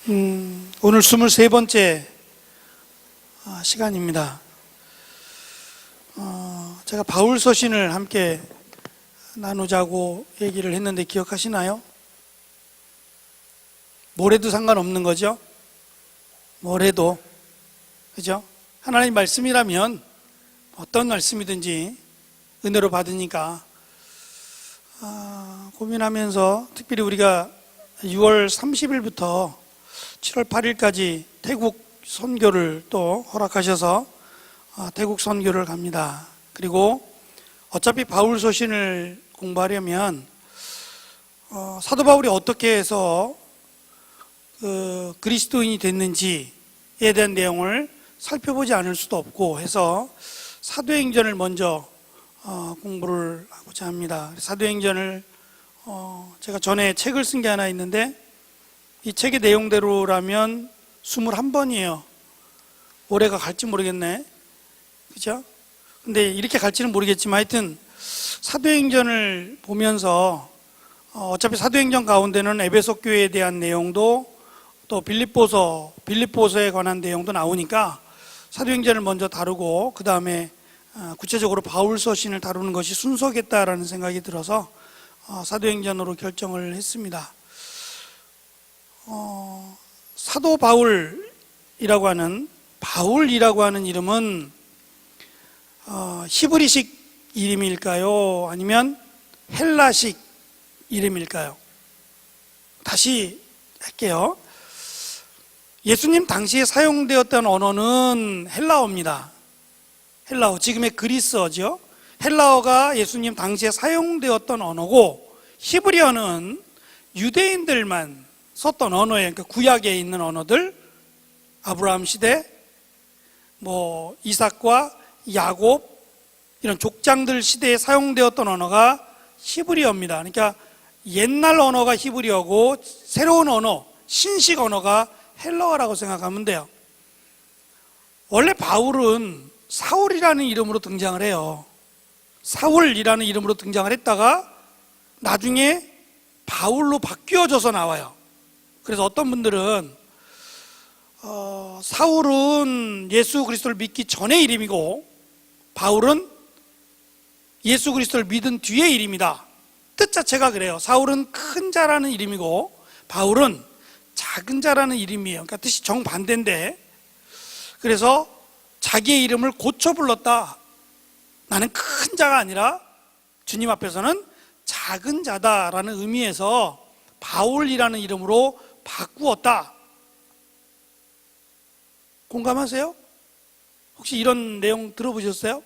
오늘 23번째 시간입니다. 제가 바울 서신을 함께 나누자고 얘기를 했는데 기억하시나요? 뭐래도 상관없는 거죠? 뭐래도, 그죠? 하나님 말씀이라면 어떤 말씀이든지 은혜로 받으니까 고민하면서 특별히 우리가 6월 30일부터 7월 8일까지 태국 선교를 또 허락하셔서 태국 선교를 갑니다. 그리고 어차피 바울 서신을 공부하려면 사도 바울이 어떻게 해서 그리스도인이 됐는지에 대한 내용을 살펴보지 않을 수도 없고 해서 사도행전을 먼저 공부를 하고자 합니다. 사도행전을 제가 전에 책을 쓴 게 하나 있는데 이 책의 내용대로라면 21번이에요. 올해가 갈지 모르겠네. 그죠? 근데 이렇게 갈지는 모르겠지만 하여튼 사도행전을 보면서 어차피 사도행전 가운데는 에베소 교회에 대한 내용도 또 빌립보서에 관한 내용도 나오니까 사도행전을 먼저 다루고 그 다음에 구체적으로 바울 서신을 다루는 것이 순서겠다라는 생각이 들어서 사도행전으로 결정을 했습니다. 사도 바울이라고 하는 이름은 히브리식 이름일까요? 아니면 헬라식 이름일까요? 다시 할게요. 예수님 당시에 사용되었던 언어는 헬라어입니다. 헬라어, 지금의 그리스어죠. 헬라어가 예수님 당시에 사용되었던 언어고 히브리어는 유대인들만 썼던 언어예요. 그러니까 구약에 있는 언어들, 아브라함 시대, 이삭과 야곱 이런 족장들 시대에 사용되었던 언어가 히브리어입니다. 그러니까 옛날 언어가 히브리어고 새로운 언어, 신식 언어가 헬라어라고 생각하면 돼요. 원래 바울은 사울이라는 이름으로 등장을 해요. 사울이라는 이름으로 등장을 했다가 나중에 바울로 바뀌어져서 나와요. 그래서 어떤 분들은 사울은 예수 그리스도를 믿기 전의 이름이고 바울은 예수 그리스도를 믿은 뒤의 이름이다. 뜻 자체가 그래요. 사울은 큰 자라는 이름이고 바울은 작은 자라는 이름이에요. 그러니까 뜻이 정반대인데 그래서 자기의 이름을 고쳐 불렀다. 나는 큰 자가 아니라 주님 앞에서는 작은 자다라는 의미에서 바울이라는 이름으로 바꾸었다. 공감하세요? 혹시 이런 내용 들어보셨어요?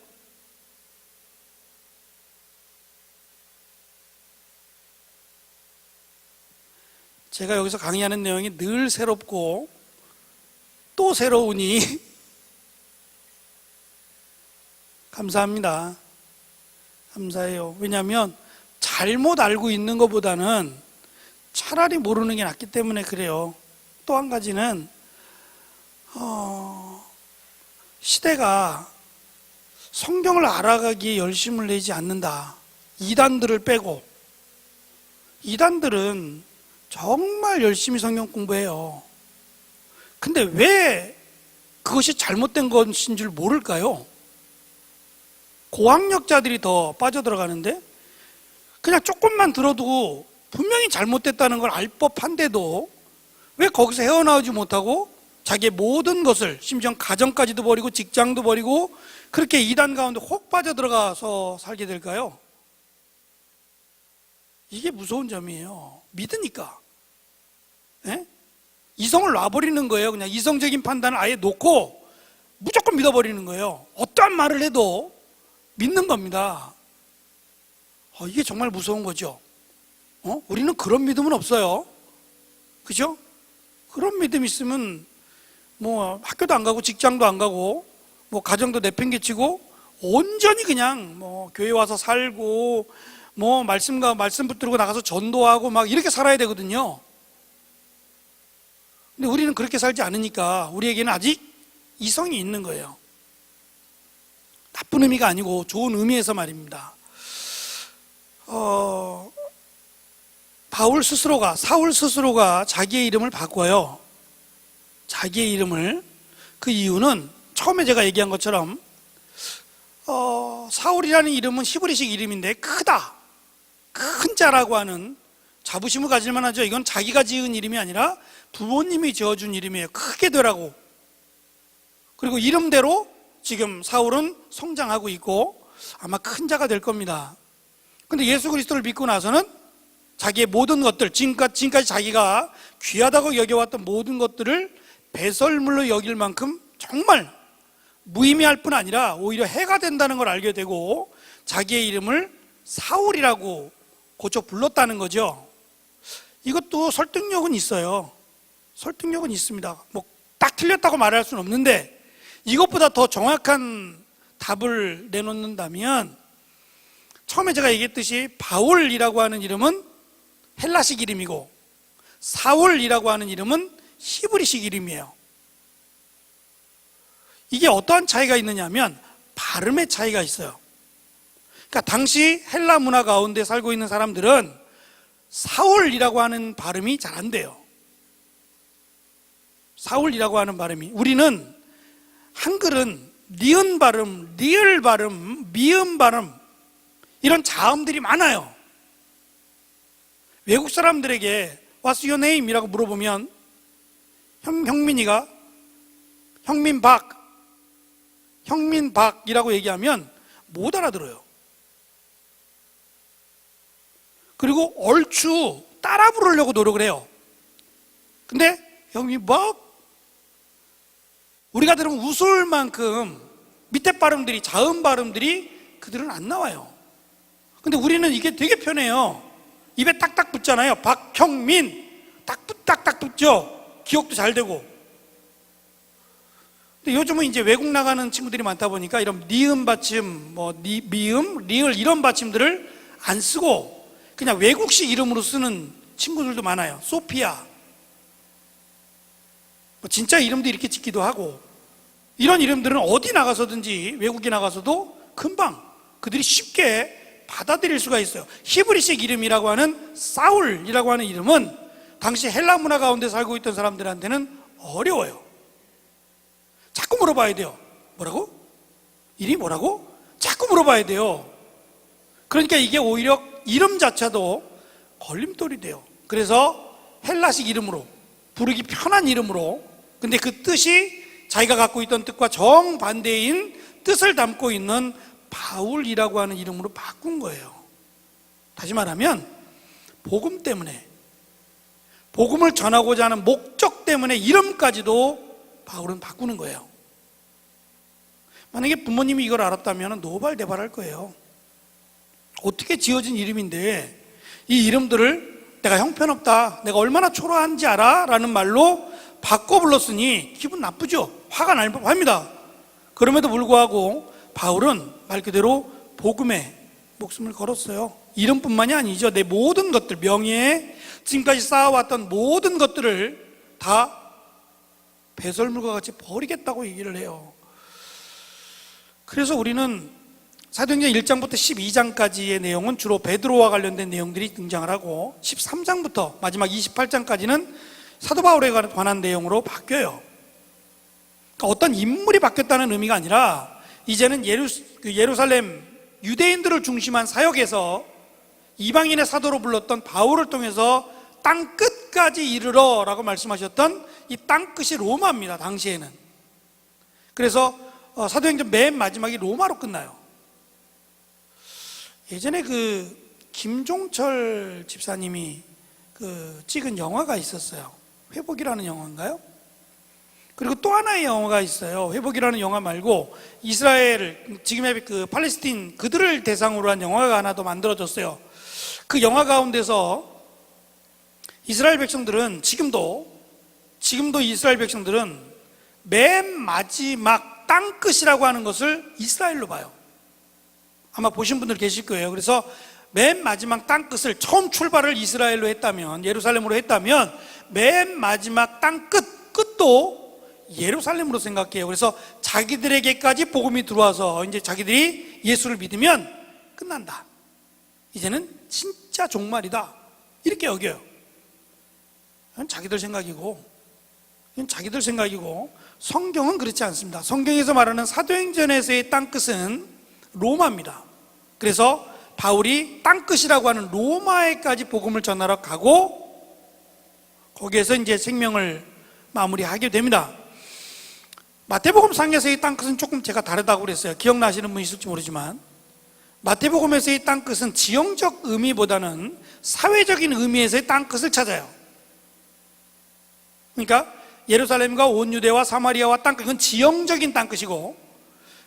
제가 여기서 강의하는 내용이 늘 새롭고 또 새로우니 감사합니다. 감사해요. 왜냐하면 잘못 알고 있는 것보다는 차라리 모르는 게 낫기 때문에 그래요. 또 한 가지는 시대가 성경을 알아가기에 열심을 내지 않는다. 이단들을 빼고 이단들은 정말 열심히 성경 공부해요. 근데 왜 그것이 잘못된 것인 줄 모를까요? 고학력자들이 더 빠져들어가는데 그냥 조금만 들어도 분명히 잘못됐다는 걸 알 법한데도 왜 거기서 헤어나오지 못하고 자기의 모든 것을 심지어 가정까지도 버리고 직장도 버리고 그렇게 이단 가운데 혹 빠져들어가서 살게 될까요? 이게 무서운 점이에요. 믿으니까. 예? 이성을 놔버리는 거예요. 그냥 이성적인 판단을 아예 놓고 무조건 믿어버리는 거예요. 어떠한 말을 해도 믿는 겁니다. 이게 정말 무서운 거죠. 우리는 그런 믿음은 없어요. 그죠? 그런 믿음 있으면 학교도 안 가고 직장도 안 가고 가정도 내팽개치고 온전히 그냥 교회 와서 살고 말씀 붙들고 나가서 전도하고 막 이렇게 살아야 되거든요. 근데 우리는 그렇게 살지 않으니까 우리에게는 아직 이성이 있는 거예요. 나쁜 의미가 아니고 좋은 의미에서 말입니다. 사울 스스로가 자기의 이름을 바꿔요. 자기의 이름을, 그 이유는 처음에 제가 얘기한 것처럼 사울이라는 이름은 히브리식 이름인데 크다, 큰 자라고 하는 자부심을 가질 만하죠. 이건 자기가 지은 이름이 아니라 부모님이 지어준 이름이에요. 크게 되라고. 그리고 이름대로 지금 사울은 성장하고 있고 아마 큰 자가 될 겁니다. 근데 예수 그리스도를 믿고 나서는 자기의 모든 것들, 지금까지 자기가 귀하다고 여겨왔던 모든 것들을 배설물로 여길 만큼 정말 무의미할 뿐 아니라 오히려 해가 된다는 걸 알게 되고 자기의 이름을 사울이라고 고쳐 불렀다는 거죠. 이것도 설득력은 있어요. 설득력은 있습니다. 뭐 딱 틀렸다고 말할 수는 없는데, 이것보다 더 정확한 답을 내놓는다면, 처음에 제가 얘기했듯이 바울이라고 하는 이름은 헬라식 이름이고 사울이라고 하는 이름은 히브리식 이름이에요. 이게 어떠한 차이가 있느냐 하면 발음의 차이가 있어요. 그러니까 당시 헬라 문화 가운데 살고 있는 사람들은 사울이라고 하는 발음이 잘 안 돼요. 사울이라고 하는 발음이, 우리는 한글은 니은 발음, 리을 발음, 미음 발음, 이런 자음들이 많아요. 외국 사람들에게 What's your name? 이라고 물어보면 형민이가 형민박이라고 얘기하면 못 알아들어요. 그리고 얼추 따라 부르려고 노력을 해요. 근데 형민박, 우리가 들으면 웃을 만큼 밑에 발음들이, 자음 발음들이 그들은 안 나와요. 근데 우리는 이게 되게 편해요. 입에 딱딱 붙잖아요. 박형민, 딱딱 붙죠. 기억도 잘 되고. 근데 요즘은 이제 외국 나가는 친구들이 많다 보니까 이런 니은 받침, 미음, 리을 이런 받침들을 안 쓰고 그냥 외국식 이름으로 쓰는 친구들도 많아요. 소피아, 진짜 이름도 이렇게 짓기도 하고, 이런 이름들은 어디 나가서든지, 외국에 나가서도 금방 그들이 쉽게 받아들일 수가 있어요. 히브리식 이름이라고 하는 사울이라고 하는 이름은 당시 헬라 문화 가운데 살고 있던 사람들한테는 어려워요. 자꾸 물어봐야 돼요. 뭐라고? 이름이 뭐라고? 자꾸 물어봐야 돼요. 그러니까 이게 오히려 이름 자체도 걸림돌이 돼요. 그래서 헬라식 이름으로, 부르기 편한 이름으로, 근데 그 뜻이 자기가 갖고 있던 뜻과 정반대인 뜻을 담고 있는 바울이라고 하는 이름으로 바꾼 거예요. 다시 말하면 복음 때문에, 복음을 전하고자 하는 목적 때문에 이름까지도 바울은 바꾸는 거예요. 만약에 부모님이 이걸 알았다면 노발대발할 거예요. 어떻게 지어진 이름인데 이 이름들을 내가 형편없다, 내가 얼마나 초라한지 알아? 라는 말로 바꿔 불렀으니 기분 나쁘죠. 화가 날 법합니다. 그럼에도 불구하고 바울은 말 그대로 복음에 목숨을 걸었어요. 이름뿐만이 아니죠. 내 모든 것들, 명예에 지금까지 쌓아왔던 모든 것들을 다 배설물과 같이 버리겠다고 얘기를 해요. 그래서 우리는 사도행전 1장부터 12장까지의 내용은 주로 베드로와 관련된 내용들이 등장을 하고, 13장부터 마지막 28장까지는 사도 바울에 관한 내용으로 바뀌어요. 그러니까 어떤 인물이 바뀌었다는 의미가 아니라 이제는 예루살렘 유대인들을 중심한 사역에서 이방인의 사도로 불렀던 바울을 통해서 땅 끝까지 이르러 라고 말씀하셨던 이 땅 끝이 로마입니다. 당시에는. 그래서 사도행전 맨 마지막이 로마로 끝나요. 예전에 김종철 집사님이 찍은 영화가 있었어요. 회복이라는 영화인가요? 그리고 또 하나의 영화가 있어요. 회복이라는 영화 말고 이스라엘, 지금의 팔레스틴, 그들을 대상으로 한 영화가 하나 더 만들어졌어요. 그 영화 가운데서 이스라엘 백성들은 지금도 이스라엘 백성들은 맨 마지막 땅끝이라고 하는 것을 이스라엘로 봐요. 아마 보신 분들 계실 거예요. 그래서 맨 마지막 땅끝을, 처음 출발을 이스라엘로 했다면, 예루살렘으로 했다면 맨 마지막 끝도 예루살렘으로 생각해요. 그래서 자기들에게까지 복음이 들어와서 이제 자기들이 예수를 믿으면 끝난다, 이제는 진짜 종말이다, 이렇게 여겨요. 자기들 생각이고. 이건 자기들 생각이고 성경은 그렇지 않습니다. 성경에서 말하는 사도행전에서의 땅끝은 로마입니다. 그래서 바울이 땅끝이라고 하는 로마에까지 복음을 전하러 가고 거기에서 이제 생명을 마무리하게 됩니다. 마태복음상에서의 땅끝은 조금 제가 다르다고 그랬어요. 기억나시는 분 있을지 모르지만 마태복음에서의 땅끝은 지형적 의미보다는 사회적인 의미에서의 땅끝을 찾아요. 그러니까 예루살렘과 온 유대와 사마리아와 땅끝, 이건 지형적인 땅끝이고,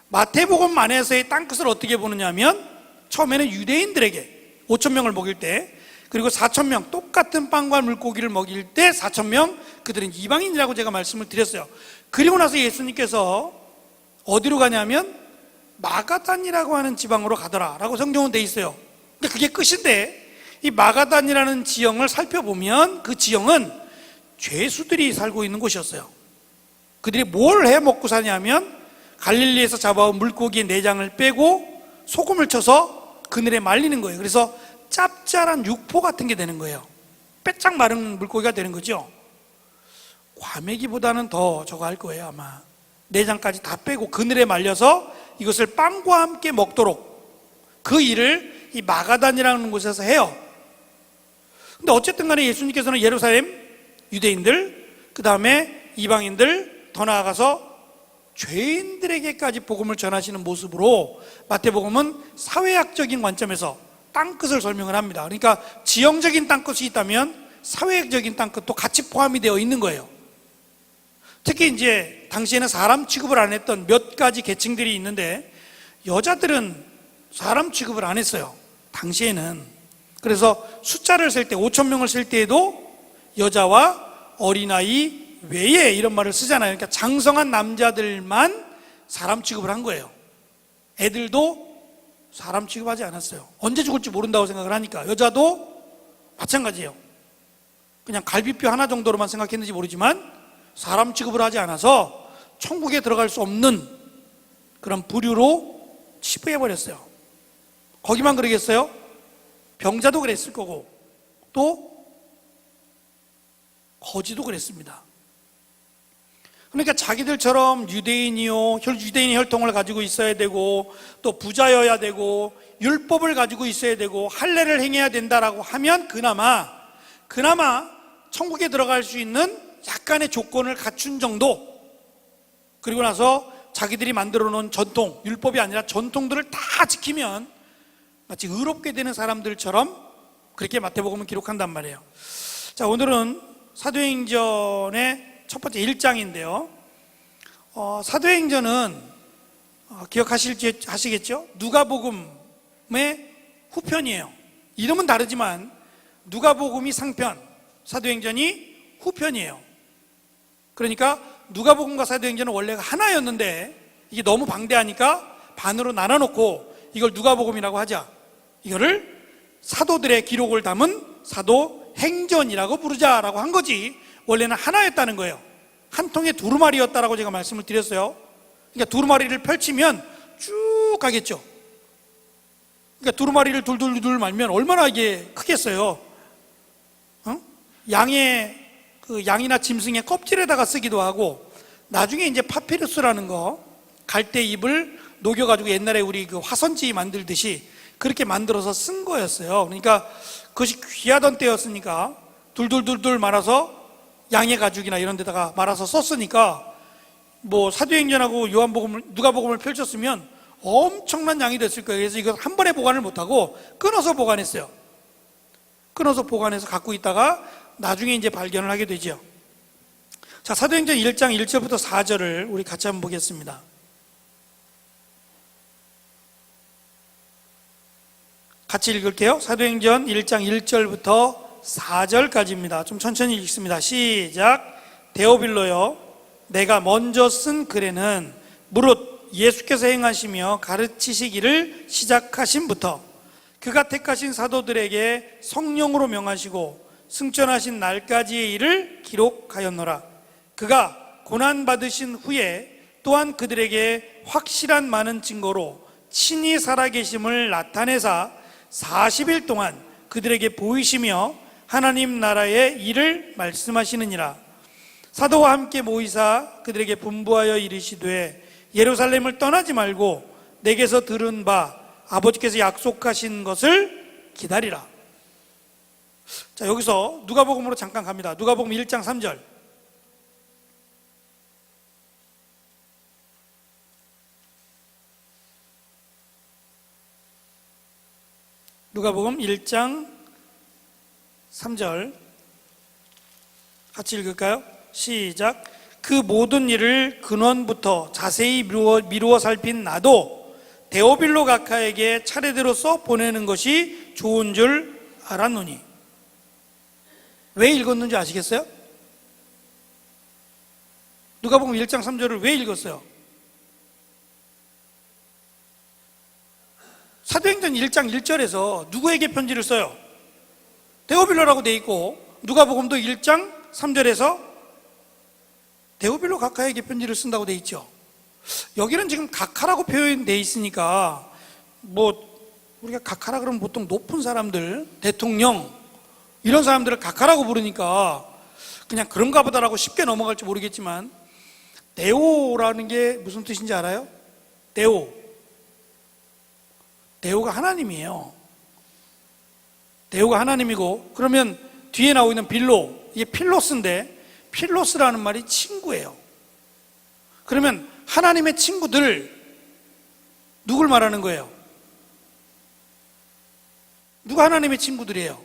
마태복음 안에서의 땅끝을 어떻게 보느냐 하면 처음에는 유대인들에게 5,000명을 먹일 때, 그리고 4,000명 똑같은 빵과 물고기를 먹일 때 4,000명, 그들은 이방인이라고 제가 말씀을 드렸어요. 그리고 나서 예수님께서 어디로 가냐면 마가단이라고 하는 지방으로 가더라 라고 성경은 돼 있어요. 근데 그게 끝인데, 이 마가단이라는 지형을 살펴보면 그 지형은 죄수들이 살고 있는 곳이었어요. 그들이 뭘 해 먹고 사냐면 갈릴리에서 잡아온 물고기의 내장을 빼고 소금을 쳐서 그늘에 말리는 거예요. 그래서 짭짤한 육포 같은 게 되는 거예요. 빼짝 마른 물고기가 되는 거죠. 과메기보다는 더 저거 할 거예요. 아마 내장까지 다 빼고 그늘에 말려서 이것을 빵과 함께 먹도록 그 일을 이 마가단이라는 곳에서 해요. 근데 어쨌든 간에 예수님께서는 예루살렘 유대인들, 그 다음에 이방인들, 더 나아가서 죄인들에게까지 복음을 전하시는 모습으로 마태복음은 사회학적인 관점에서 땅끝을 설명을 합니다. 그러니까 지형적인 땅끝이 있다면 사회적인 땅끝도 같이 포함이 되어 있는 거예요. 특히 이제 당시에는 사람 취급을 안 했던 몇 가지 계층들이 있는데 여자들은 사람 취급을 안 했어요. 당시에는. 그래서 숫자를 셀 때 5,000명을 셀 때에도 여자와 어린아이 외에 이런 말을 쓰잖아요. 그러니까 장성한 남자들만 사람 취급을 한 거예요. 애들도 사람 취급하지 않았어요. 언제 죽을지 모른다고 생각을 하니까. 여자도 마찬가지예요. 그냥 갈비뼈 하나 정도로만 생각했는지 모르지만 사람 취급을 하지 않아서 천국에 들어갈 수 없는 그런 부류로 치부해버렸어요. 거기만 그러겠어요? 병자도 그랬을 거고 또 거지도 그랬습니다. 그러니까 자기들처럼 유대인이요, 유대인의 혈통을 가지고 있어야 되고 또 부자여야 되고 율법을 가지고 있어야 되고 할례를 행해야 된다라고 하면 그나마 천국에 들어갈 수 있는 약간의 조건을 갖춘 정도, 그리고 나서 자기들이 만들어 놓은 전통, 율법이 아니라 전통들을 다 지키면 마치 의롭게 되는 사람들처럼 그렇게 마태복음은 기록한단 말이에요. 자, 오늘은 사도행전의 첫 번째 1장인데요. 사도행전은 기억하시겠죠? 누가복음의 후편이에요. 이름은 다르지만 누가복음이 상편, 사도행전이 후편이에요. 그러니까 누가복음과 사도행전은 원래가 하나였는데 이게 너무 방대하니까 반으로 나눠놓고 이걸 누가복음이라고 하자. 이거를 사도들의 기록을 담은 사도행전이라고 부르자라고 한 거지, 원래는 하나였다는 거예요. 한 통의 두루마리였다라고 제가 말씀을 드렸어요. 그러니까 두루마리를 펼치면 쭉 가겠죠. 그러니까 두루마리를 둘둘둘 말면 얼마나 이게 크겠어요. 양이나 짐승의 껍질에다가 쓰기도 하고, 나중에 이제 파피루스라는 거, 갈대 잎을 녹여가지고 옛날에 우리 그 화선지 만들듯이 그렇게 만들어서 쓴 거였어요. 그러니까 그것이 귀하던 때였으니까 둘둘둘둘 말아서 양의 가죽이나 이런 데다가 말아서 썼으니까 뭐 사도행전하고 누가복음을 펼쳤으면 엄청난 양이 됐을 거예요. 그래서 이걸 한 번에 보관을 못하고 끊어서 보관했어요. 끊어서 보관해서 갖고 있다가 나중에 이제 발견을 하게 되죠. 자, 사도행전 1장 1절부터 4절을 우리 같이 한번 보겠습니다. 같이 읽을게요. 사도행전 1장 1절부터 4절까지입니다. 좀 천천히 읽습니다. 시작. 데오빌로여, 내가 먼저 쓴 글에는 무릇 예수께서 행하시며 가르치시기를 시작하심부터 그가 택하신 사도들에게 성령으로 명하시고 승천하신 날까지의 일을 기록하였노라. 그가 고난받으신 후에 또한 그들에게 확실한 많은 증거로 친히 살아계심을 나타내사 40일 동안 그들에게 보이시며 하나님 나라의 일을 말씀하시느니라. 사도와 함께 모이사 그들에게 분부하여 이르시되 예루살렘을 떠나지 말고 내게서 들은 바 아버지께서 약속하신 것을 기다리라. 자, 여기서 누가복음으로 잠깐 갑니다. 누가복음 1장 3절. 누가복음 1장 3절 같이 읽을까요? 시작. 그 모든 일을 근원부터 자세히 미루어 살핀 나도 데오빌로 각하에게 차례대로 써 보내는 것이 좋은 줄 알았노니. 왜 읽었는지 아시겠어요? 누가복음 1장 3절을 왜 읽었어요? 사도행전 1장 1절에서 누구에게 편지를 써요? 데오빌로라고 돼 있고, 누가복음도 1장 3절에서 데오빌로 각하에게 편지를 쓴다고 돼 있죠. 여기는 지금 각하라고 표현돼 있으니까 우리가 각하라 그러면 보통 높은 사람들, 대통령 이런 사람들을 각하라고 부르니까 그냥 그런가 보다라고 쉽게 넘어갈지 모르겠지만, 데오라는 게 무슨 뜻인지 알아요? 데오가 하나님이에요. 데오가 하나님이고, 그러면 뒤에 나오고 있는 빌로, 이게 필로스인데, 필로스라는 말이 친구예요. 그러면 하나님의 친구들, 누굴 말하는 거예요? 누가 하나님의 친구들이에요?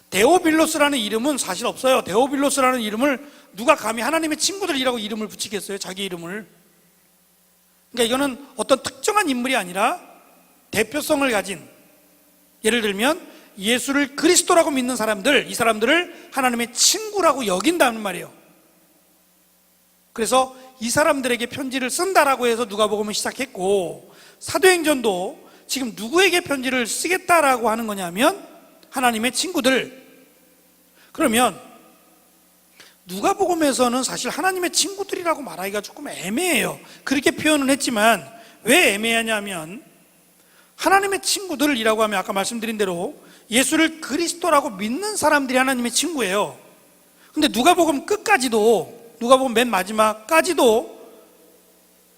데오빌로스라는 이름은 사실 없어요. 데오빌로스라는 이름을 누가 감히 하나님의 친구들이라고 이름을 붙이겠어요? 자기 이름을. 그러니까 이거는 어떤 특정한 인물이 아니라 대표성을 가진, 예를 들면 예수를 그리스도라고 믿는 사람들, 이 사람들을 하나님의 친구라고 여긴다는 말이에요. 그래서 이 사람들에게 편지를 쓴다라고 해서 누가복음을 시작했고, 사도행전도 지금 누구에게 편지를 쓰겠다라고 하는 거냐면 하나님의 친구들. 그러면 누가복음에서는 사실 하나님의 친구들이라고 말하기가 조금 애매해요. 그렇게 표현은 했지만 왜 애매하냐면, 하나님의 친구들이라고 하면 아까 말씀드린 대로 예수를 그리스도라고 믿는 사람들이 하나님의 친구예요. 근데 누가복음 끝까지도, 누가복음 맨 마지막까지도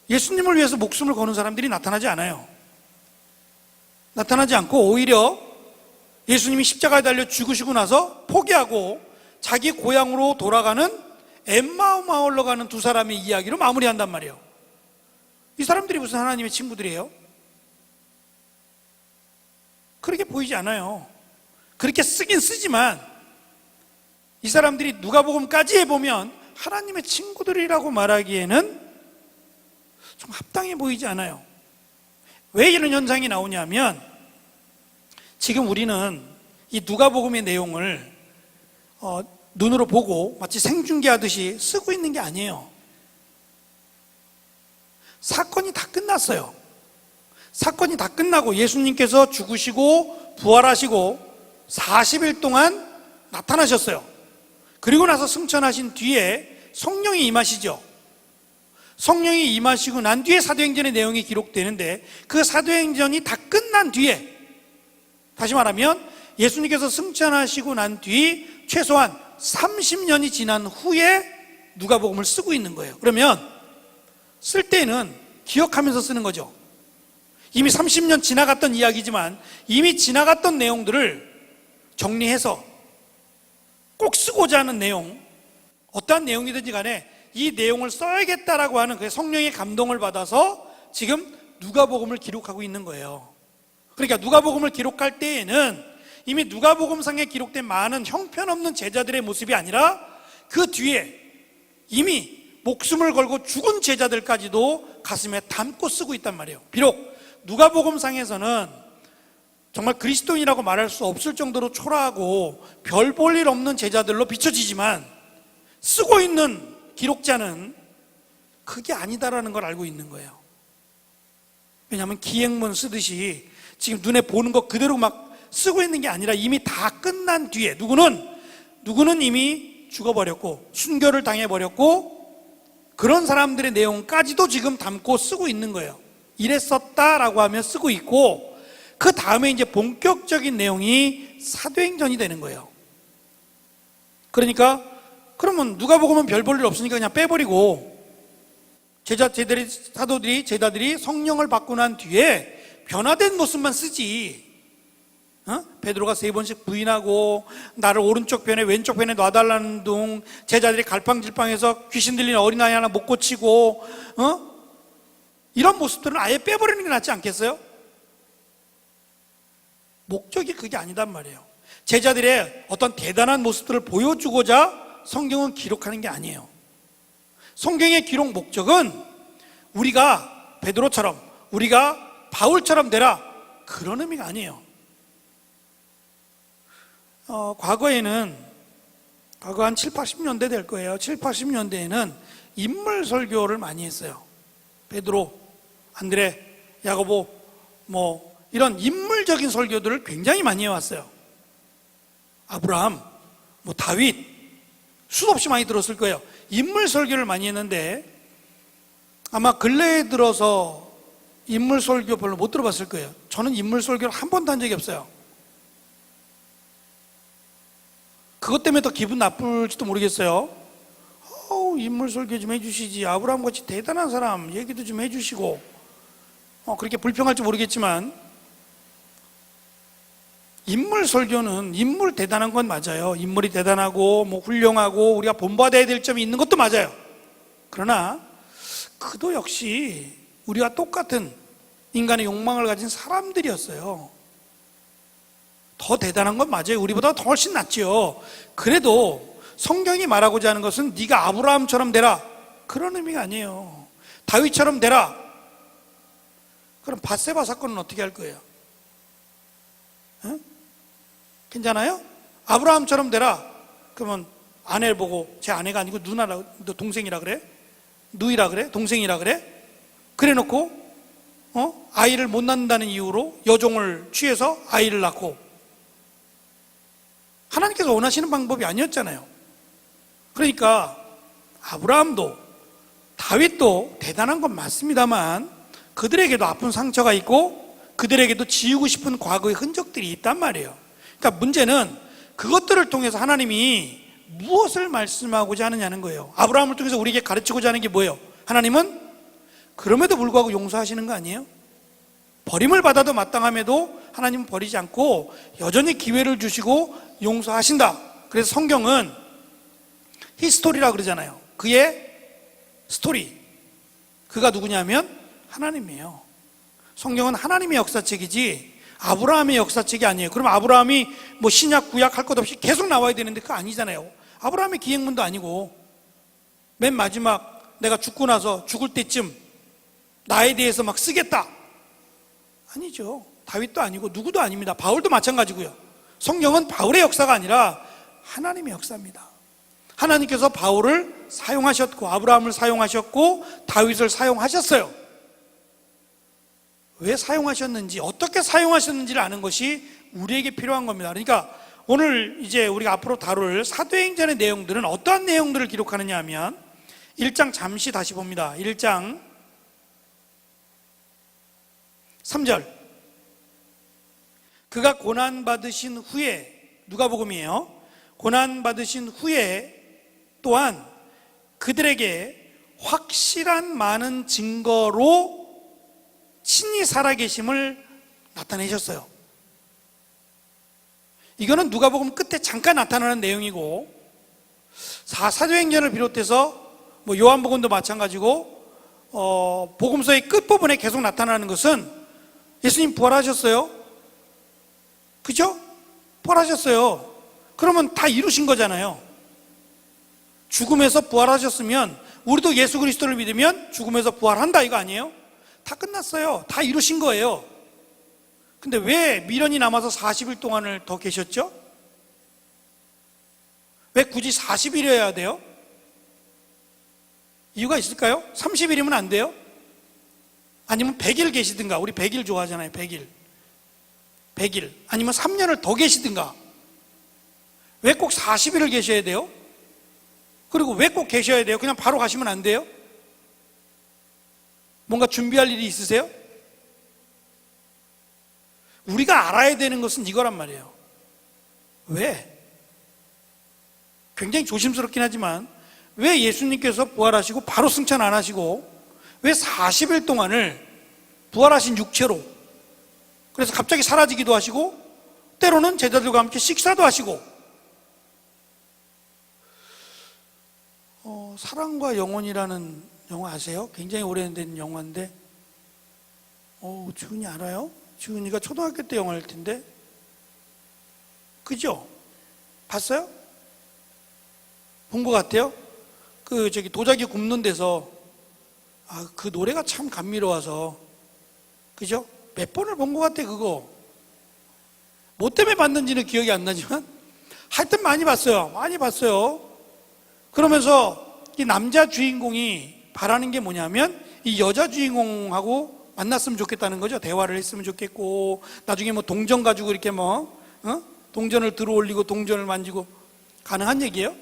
예수님을 위해서 목숨을 거는 사람들이 나타나지 않아요. 나타나지 않고 오히려 예수님이 십자가에 달려 죽으시고 나서 포기하고 자기 고향으로 돌아가는 엠마오 마을로 가는 두 사람의 이야기로 마무리한단 말이에요. 이 사람들이 무슨 하나님의 친구들이에요? 그렇게 보이지 않아요. 그렇게 쓰긴 쓰지만 이 사람들이 누가복음까지 해보면 하나님의 친구들이라고 말하기에는 좀 합당해 보이지 않아요. 왜 이런 현상이 나오냐면, 지금 우리는 이 누가복음의 내용을 눈으로 보고 마치 생중계하듯이 쓰고 있는 게 아니에요. 사건이 다 끝났어요. 사건이 다 끝나고 예수님께서 죽으시고 부활하시고 40일 동안 나타나셨어요. 그리고 나서 승천하신 뒤에 성령이 임하시죠. 성령이 임하시고 난 뒤에 사도행전의 내용이 기록되는데, 그 사도행전이 다 끝난 뒤에, 다시 말하면 예수님께서 승천하시고 난 뒤 최소한 30년이 지난 후에 누가복음을 쓰고 있는 거예요. 그러면 쓸 때는 기억하면서 쓰는 거죠. 이미 30년 지나갔던 이야기지만 이미 지나갔던 내용들을 정리해서 꼭 쓰고자 하는 내용, 어떠한 내용이든지 간에 이 내용을 써야겠다라고 하는 그 성령의 감동을 받아서 지금 누가복음을 기록하고 있는 거예요. 그러니까 누가복음을 기록할 때에는 이미 누가복음상에 기록된 많은 형편없는 제자들의 모습이 아니라 그 뒤에 이미 목숨을 걸고 죽은 제자들까지도 가슴에 담고 쓰고 있단 말이에요. 비록 누가복음상에서는 정말 그리스도인이라고 말할 수 없을 정도로 초라하고 별 볼 일 없는 제자들로 비춰지지만, 쓰고 있는 기록자는 그게 아니다라는 걸 알고 있는 거예요. 왜냐하면 기행문 쓰듯이 지금 눈에 보는 것 그대로 막 쓰고 있는 게 아니라 이미 다 끝난 뒤에 누구는 이미 죽어버렸고 순교를 당해버렸고, 그런 사람들의 내용까지도 지금 담고 쓰고 있는 거예요. 이랬었다라고 하며 쓰고 있고, 그 다음에 이제 본격적인 내용이 사도행전이 되는 거예요. 그러니까 그러면 누가복음은 별 볼 일 없으니까 그냥 빼버리고 제자들이 성령을 받고 난 뒤에 변화된 모습만 쓰지. 베드로가 3번씩 부인하고 나를 오른쪽 편에 왼쪽 편에 놔달라는 둥, 제자들이 갈팡질팡해서 귀신 들린 어린아이 하나 못 고치고, 이런 모습들은 아예 빼버리는 게 낫지 않겠어요? 목적이 그게 아니단 말이에요. 제자들의 어떤 대단한 모습들을 보여주고자 성경은 기록하는 게 아니에요. 성경의 기록 목적은 우리가 베드로처럼, 우리가 바울처럼 되라, 그런 의미가 아니에요. 과거에는, 과거 한 7, 80년대 될 거예요. 7, 80년대에는 인물 설교를 많이 했어요. 베드로, 안드레, 야고보, 이런 인물적인 설교들을 굉장히 많이 해왔어요. 아브라함, 다윗, 수도 없이 많이 들었을 거예요. 인물 설교를 많이 했는데 아마 근래에 들어서 인물 설교 별로 못 들어봤을 거예요. 저는 인물 설교를 한 번도 한 적이 없어요. 그것 때문에 더 기분 나쁠지도 모르겠어요. 인물 설교 좀 해주시지, 아브라함 같이 대단한 사람 얘기도 좀 해주시고, 그렇게 불평할지 모르겠지만 인물 설교는, 인물 대단한 건 맞아요. 인물이 대단하고 훌륭하고 우리가 본받아야 될 점이 있는 것도 맞아요. 그러나 그도 역시 우리와 똑같은 인간의 욕망을 가진 사람들이었어요. 더 대단한 건 맞아요. 우리보다 더 훨씬 낫죠. 그래도 성경이 말하고자 하는 것은 네가 아브라함처럼 되라, 그런 의미가 아니에요. 다윗처럼 되라. 그럼 밧세바 사건은 어떻게 할 거예요? 괜찮아요? 아브라함처럼 되라. 그러면 아내를 보고, 제 아내가 아니고 누나라, 너 동생이라 그래? 누이라 그래? 동생이라 그래? 그래 놓고 아이를 못 낳는다는 이유로 여종을 취해서 아이를 낳고, 하나님께서 원하시는 방법이 아니었잖아요. 그러니까 아브라함도 다윗도 대단한 건 맞습니다만 그들에게도 아픈 상처가 있고 그들에게도 지우고 싶은 과거의 흔적들이 있단 말이에요. 그러니까 문제는 그것들을 통해서 하나님이 무엇을 말씀하고자 하느냐는 거예요. 아브라함을 통해서 우리에게 가르치고자 하는 게 뭐예요? 하나님은 그럼에도 불구하고 용서하시는 거 아니에요? 버림을 받아도 마땅함에도 하나님은 버리지 않고 여전히 기회를 주시고 용서하신다. 그래서 성경은 히스토리라 그러잖아요. 그의 스토리, 그가 누구냐면 하나님이에요. 성경은 하나님의 역사책이지 아브라함의 역사책이 아니에요. 그럼 아브라함이 신약 구약 할 것 없이 계속 나와야 되는데 그거 아니잖아요. 아브라함의 기행문도 아니고 맨 마지막 내가 죽고 나서 죽을 때쯤 나에 대해서 막 쓰겠다, 아니죠. 다윗도 아니고 누구도 아닙니다. 바울도 마찬가지고요. 성경은 바울의 역사가 아니라 하나님의 역사입니다. 하나님께서 바울을 사용하셨고 아브라함을 사용하셨고 다윗을 사용하셨어요. 왜 사용하셨는지, 어떻게 사용하셨는지를 아는 것이 우리에게 필요한 겁니다. 그러니까 오늘 이제 우리가 앞으로 다룰 사도행전의 내용들은 어떠한 내용들을 기록하느냐 하면 1장 잠시 다시 봅니다. 1장 3절, 그가 고난받으신 후에, 누가복음이에요. 고난받으신 후에 또한 그들에게 확실한 많은 증거로 친히 살아계심을 나타내셨어요. 이거는 누가복음 끝에 잠깐 나타나는 내용이고, 사도행전을 비롯해서 요한복음도 마찬가지고 복음서의 끝부분에 계속 나타나는 것은 예수님 부활하셨어요. 그죠? 부활하셨어요. 그러면 다 이루신 거잖아요. 죽음에서 부활하셨으면 우리도 예수 그리스도를 믿으면 죽음에서 부활한다, 이거 아니에요? 다 끝났어요. 다 이루신 거예요. 근데 왜 미련이 남아서 40일 동안을 더 계셨죠? 왜 굳이 40일이어야 돼요? 이유가 있을까요? 30일이면 안 돼요? 아니면 100일 계시든가, 우리 100일 좋아하잖아요. 100일 아니면 3년을 더 계시든가. 왜 꼭 40일을 계셔야 돼요? 그리고 왜 꼭 계셔야 돼요? 그냥 바로 가시면 안 돼요? 뭔가 준비할 일이 있으세요? 우리가 알아야 되는 것은 이거란 말이에요. 왜? 굉장히 조심스럽긴 하지만 왜 예수님께서 부활하시고 바로 승천 안 하시고 왜 40일 동안을 부활하신 육체로, 그래서 갑자기 사라지기도 하시고 때로는 제자들과 함께 식사도 하시고, 사랑과 영혼이라는 영화 아세요? 굉장히 오래된 영화인데 주은이 알아요? 주은이가 초등학교 때 영화일 텐데, 그죠? 봤어요? 본 것 같아요? 도자기 굽는 데서 그 노래가 참 감미로워서, 그죠? 몇 번을 본 것 같아. 그거 뭐 때문에 봤는지는 기억이 안 나지만 하여튼 많이 봤어요. 그러면서 이 남자 주인공이 바라는 게 뭐냐면 이 여자 주인공하고 만났으면 좋겠다는 거죠. 대화를 했으면 좋겠고, 나중에 뭐 동전 가지고 이렇게 동전을 들어 올리고 동전을 만지고. 가능한 얘기예요?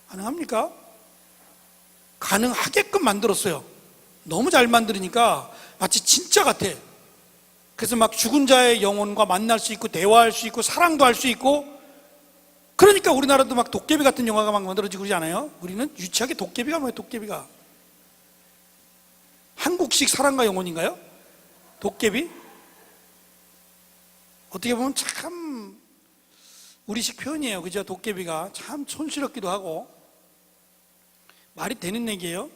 가능합니까? 가능하게끔 만들었어요. 너무 잘 만들으니까 마치 진짜 같아. 그래서 막 죽은 자의 영혼과 만날 수 있고, 대화할 수 있고, 사랑도 할 수 있고. 그러니까 우리나라도 막 도깨비 같은 영화가 막 만들어지고 그러지 않아요? 우리는 유치하게 도깨비가 뭐예요? 도깨비가 한국식 사랑과 영혼인가요? 도깨비? 어떻게 보면 참 우리식 표현이에요. 그죠? 도깨비가 참 촌스럽기도 하고. 말이 되는 얘기예요?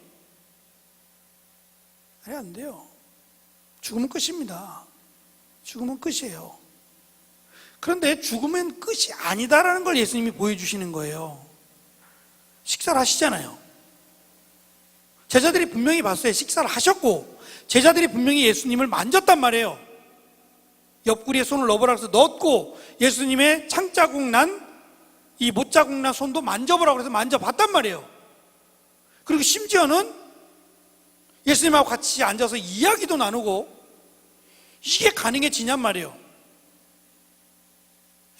말이 안 돼요. 죽으면 끝입니다. 죽으면 끝이에요. 그런데 죽으면 끝이 아니다라는 걸 예수님이 보여주시는 거예요. 식사를 하시잖아요. 제자들이 분명히 봤어요. 식사를 하셨고, 제자들이 분명히 예수님을 만졌단 말이에요. 옆구리에 손을 넣어보라 해서 넣었고, 예수님의 창자국 난, 이 못자국 난 손도 만져보라고 해서 만져봤단 말이에요. 그리고 심지어는 예수님하고 같이 앉아서 이야기도 나누고, 이게 가능해지냔 말이에요.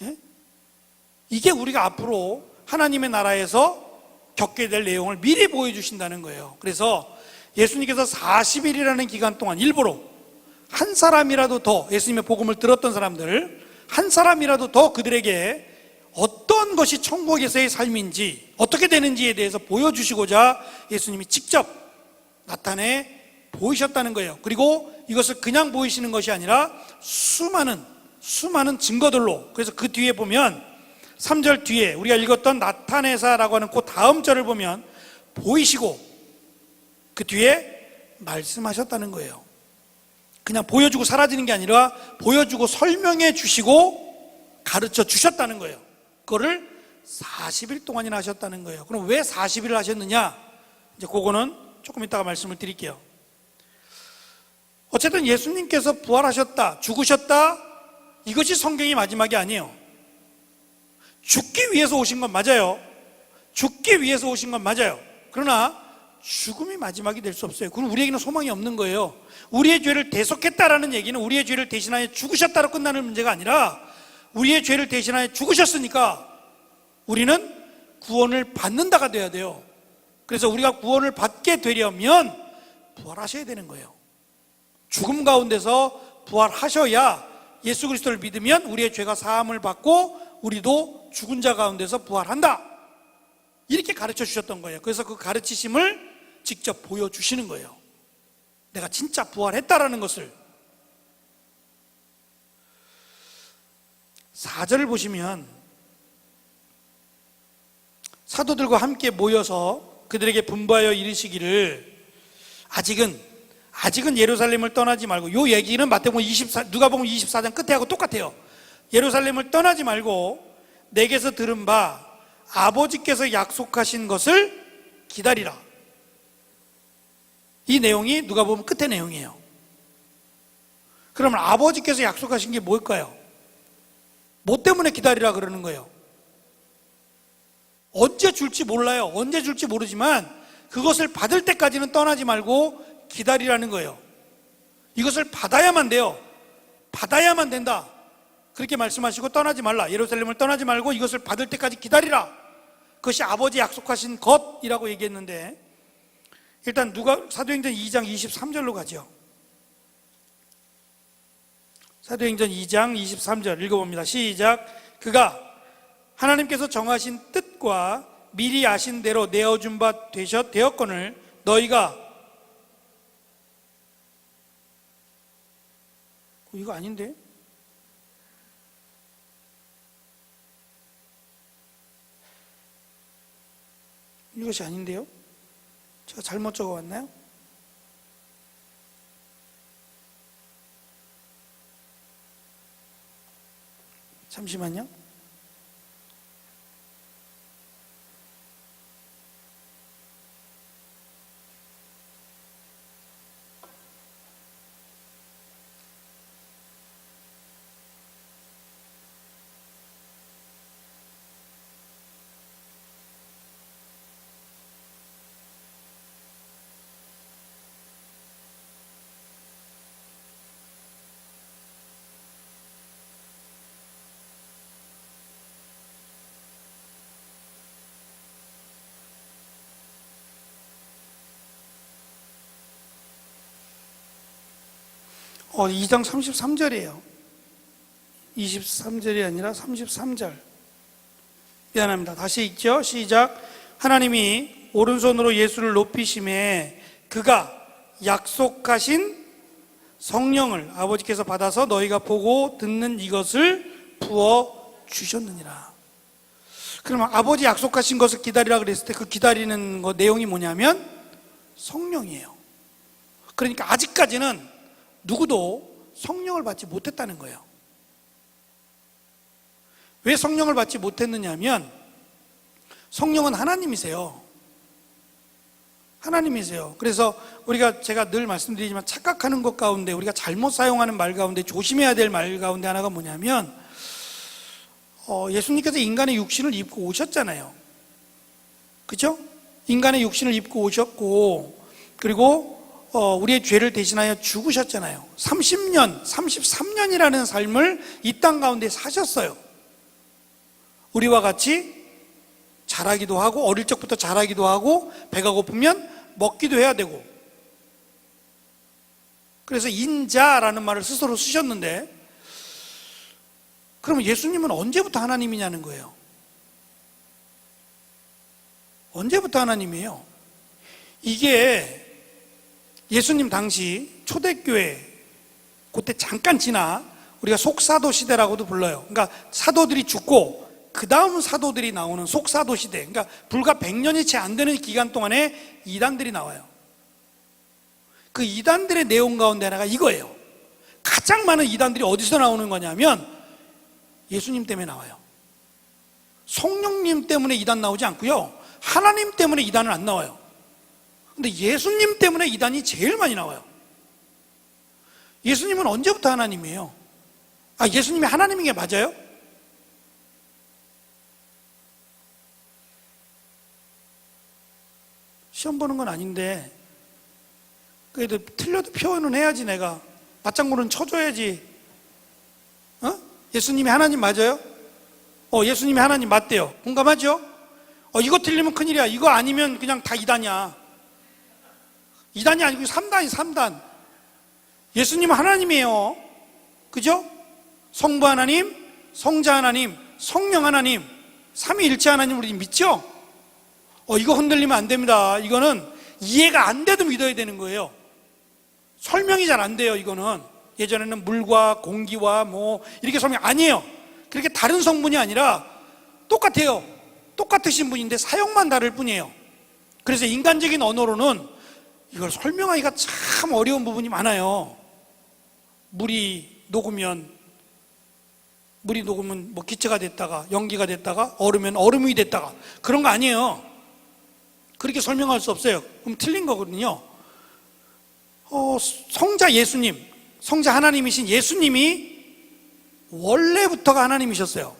예? 이게 우리가 앞으로 하나님의 나라에서 겪게 될 내용을 미리 보여주신다는 거예요. 그래서 예수님께서 40일이라는 기간 동안 일부러 한 사람이라도 더, 예수님의 복음을 들었던 사람들 한 사람이라도 더 그들에게 어떤 것이 천국에서의 삶인지, 어떻게 되는지에 대해서 보여주시고자 예수님이 직접 나타내 보이셨다는 거예요. 그리고 이것을 그냥 보이시는 것이 아니라 수많은 증거들로. 그래서 그 뒤에 보면 3절 뒤에 우리가 읽었던 나타내사라고 하는 그 다음 절을 보면 보이시고 그 뒤에 말씀하셨다는 거예요. 그냥 보여주고 사라지는 게 아니라 보여주고 설명해 주시고 가르쳐 주셨다는 거예요. 그거를 40일 동안이나 하셨다는 거예요. 그럼 왜 40일을 하셨느냐? 이제 그거는 조금 이따가 말씀을 드릴게요. 어쨌든 예수님께서 부활하셨다, 죽으셨다, 이것이 성경의 마지막이 아니에요. 죽기 위해서 오신 건 맞아요. 죽기 위해서 오신 건 맞아요. 그러나 죽음이 마지막이 될 수 없어요. 그럼 우리에게는 소망이 없는 거예요. 우리의 죄를 대속했다라는 얘기는 우리의 죄를 대신하여 죽으셨다로 끝나는 문제가 아니라, 우리의 죄를 대신하여 죽으셨으니까 우리는 구원을 받는다가 돼야 돼요. 그래서 우리가 구원을 받게 되려면 부활하셔야 되는 거예요. 죽음 가운데서 부활하셔야, 예수 그리스도를 믿으면 우리의 죄가 사함을 받고 우리도 죽은 자 가운데서 부활한다, 이렇게 가르쳐 주셨던 거예요. 그래서 그 가르치심을 직접 보여주시는 거예요. 내가 진짜 부활했다라는 것을. 4절을 보시면 사도들과 함께 모여서 그들에게 분부하여 이르시기를, 아직은 예루살렘을 떠나지 말고, 요 얘기는 누가복음 24장 끝에하고 똑같아요. 예루살렘을 떠나지 말고 내게서 들은 바 아버지께서 약속하신 것을 기다리라. 이 내용이 누가복음 끝의 내용이에요. 그러면 아버지께서 약속하신 게 뭘까요? 뭐 때문에 기다리라 그러는 거예요? 언제 줄지 몰라요. 언제 줄지 모르지만 그것을 받을 때까지는 떠나지 말고 기다리라는 거예요. 이것을 받아야만 돼요. 받아야만 된다, 그렇게 말씀하시고 떠나지 말라. 예루살렘을 떠나지 말고 이것을 받을 때까지 기다리라. 그것이 아버지 약속하신 것이라고 얘기했는데, 일단 사도행전 2장 23절로 가죠. 사도행전 2장 23절 읽어봅니다. 시작. 그가 하나님께서 정하신 뜻과 미리 아신 대로 내어준 바 되었거늘 너희가 이거 아닌데? 이것이 아닌데요? 제가 잘못 적어왔나요? 잠시만요. 어, 2장 33절이에요. 23절이 아니라 33절. 미안합니다. 다시 읽죠. 시작. 하나님이 오른손으로 예수를 높이심에 그가 약속하신 성령을 아버지께서 받아서 너희가 보고 듣는 이것을 부어 주셨느니라. 그러면 아버지 약속하신 것을 기다리라 그랬을 때 그 기다리는 거 내용이 뭐냐면 성령이에요. 그러니까 아직까지는 누구도 성령을 받지 못했다는 거예요. 왜 성령을 받지 못했느냐 하면 성령은 하나님이세요. 하나님이세요. 그래서 제가 늘 말씀드리지만 착각하는 것 가운데 우리가 잘못 사용하는 말 가운데 조심해야 될 말 가운데 하나가 뭐냐면 예수님께서 인간의 육신을 입고 오셨잖아요. 그죠? 인간의 육신을 입고 오셨고 그리고 우리의 죄를 대신하여 죽으셨잖아요. 30년, 33년이라는 삶을 이 땅 가운데 사셨어요. 우리와 같이 자라기도 하고 어릴 적부터 자라기도 하고 배가 고프면 먹기도 해야 되고 그래서 인자라는 말을 스스로 쓰셨는데 그러면 예수님은 언제부터 하나님이냐는 거예요. 언제부터 하나님이에요? 이게 예수님 당시 초대교회 그때 잠깐 지나 우리가 속사도 시대라고도 불러요. 그러니까 사도들이 죽고 그 다음 사도들이 나오는 속사도 시대, 그러니까 불과 100년이 채 안 되는 기간 동안에 이단들이 나와요. 그 이단들의 내용 가운데 하나가 이거예요. 가장 많은 이단들이 어디서 나오는 거냐면 예수님 때문에 나와요. 성령님 때문에 이단 나오지 않고요, 하나님 때문에 이단은 안 나와요. 근데 예수님 때문에 이단이 제일 많이 나와요. 예수님은 언제부터 하나님이에요? 예수님이 하나님인 게 맞아요? 시험 보는 건 아닌데 그래도 틀려도 표현은 해야지. 내가 맞장구는 쳐줘야지. 예수님이 하나님 맞아요? 예수님이 하나님 맞대요. 공감하죠? 이거 틀리면 큰일이야. 이거 아니면 그냥 다 이단이야. 이단이 아니고 3단이 3단. 예수님은 하나님이에요. 그죠? 성부 하나님, 성자 하나님, 성령 하나님, 삼위일체 하나님 우리 믿죠? 이거 흔들리면 안 됩니다. 이거는 이해가 안 돼도 믿어야 되는 거예요. 설명이 잘 안 돼요. 이거는 예전에는 물과 공기와 뭐 이렇게 설명 아니에요. 그렇게 다른 성분이 아니라 똑같아요. 똑같으신 분인데 사용만 다를 뿐이에요. 그래서 인간적인 언어로는 이걸 설명하기가 참 어려운 부분이 많아요. 물이 녹으면 뭐 기체가 됐다가 연기가 됐다가 얼으면 얼음이 됐다가 그런 거 아니에요. 그렇게 설명할 수 없어요. 그럼 틀린 거거든요. 성자 예수님, 성자 하나님이신 예수님이 원래부터가 하나님이셨어요.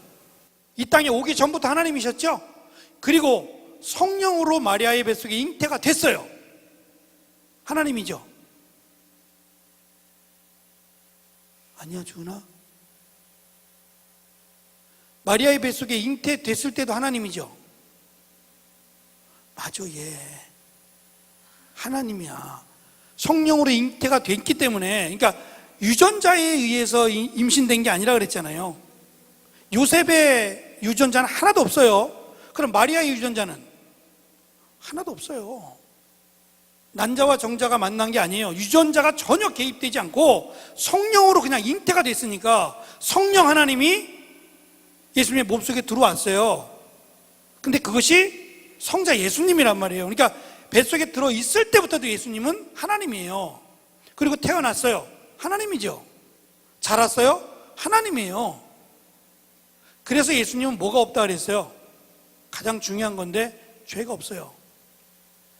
이 땅에 오기 전부터 하나님이셨죠. 그리고 성령으로 마리아의 뱃속에 잉태가 됐어요. 하나님이죠. 아니야 주은아, 마리아의 뱃속에 잉태됐을 때도 하나님이죠. 맞아, 얘 하나님이야. 성령으로 잉태가 됐기 때문에, 그러니까 유전자에 의해서 임신된 게 아니라 그랬잖아요. 요셉의 유전자는 하나도 없어요. 그럼 마리아의 유전자는 하나도 없어요. 난자와 정자가 만난 게 아니에요. 유전자가 전혀 개입되지 않고 성령으로 그냥 잉태가 됐으니까 성령 하나님이 예수님의 몸속에 들어왔어요. 근데 그것이 성자 예수님이란 말이에요. 그러니까 뱃속에 들어있을 때부터도 예수님은 하나님이에요. 그리고 태어났어요. 하나님이죠. 자랐어요. 하나님이에요. 그래서 예수님은 뭐가 없다 그랬어요? 가장 중요한 건데 죄가 없어요.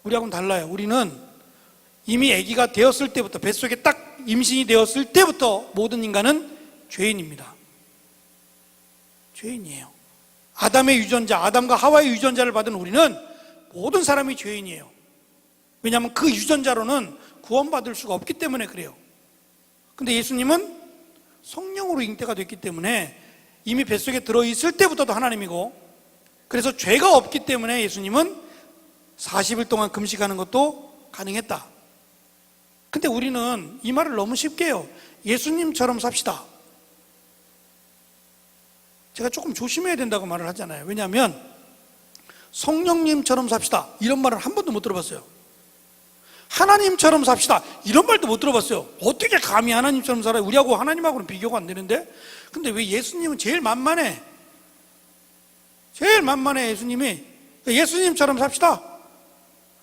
우리하고는 달라요. 우리는 이미 아기가 되었을 때부터, 뱃속에 딱 임신이 되었을 때부터 모든 인간은 죄인입니다. 죄인이에요. 아담의 유전자, 아담과 하와의 유전자를 받은 우리는 모든 사람이 죄인이에요. 왜냐하면 그 유전자로는 구원받을 수가 없기 때문에 그래요. 근데 예수님은 성령으로 잉태가 됐기 때문에 이미 뱃속에 들어있을 때부터도 하나님이고, 그래서 죄가 없기 때문에 예수님은 40일 동안 금식하는 것도 가능했다. 근데 우리는 이 말을 너무 쉽게 해요. 예수님처럼 삽시다. 제가 조금 조심해야 된다고 말을 하잖아요. 왜냐하면 성령님처럼 삽시다, 이런 말을 한 번도 못 들어봤어요. 하나님처럼 삽시다, 이런 말도 못 들어봤어요. 어떻게 감히 하나님처럼 살아요? 우리하고 하나님하고는 비교가 안 되는데. 근데 왜 예수님은 제일 만만해? 제일 만만해. 예수님처럼 삽시다.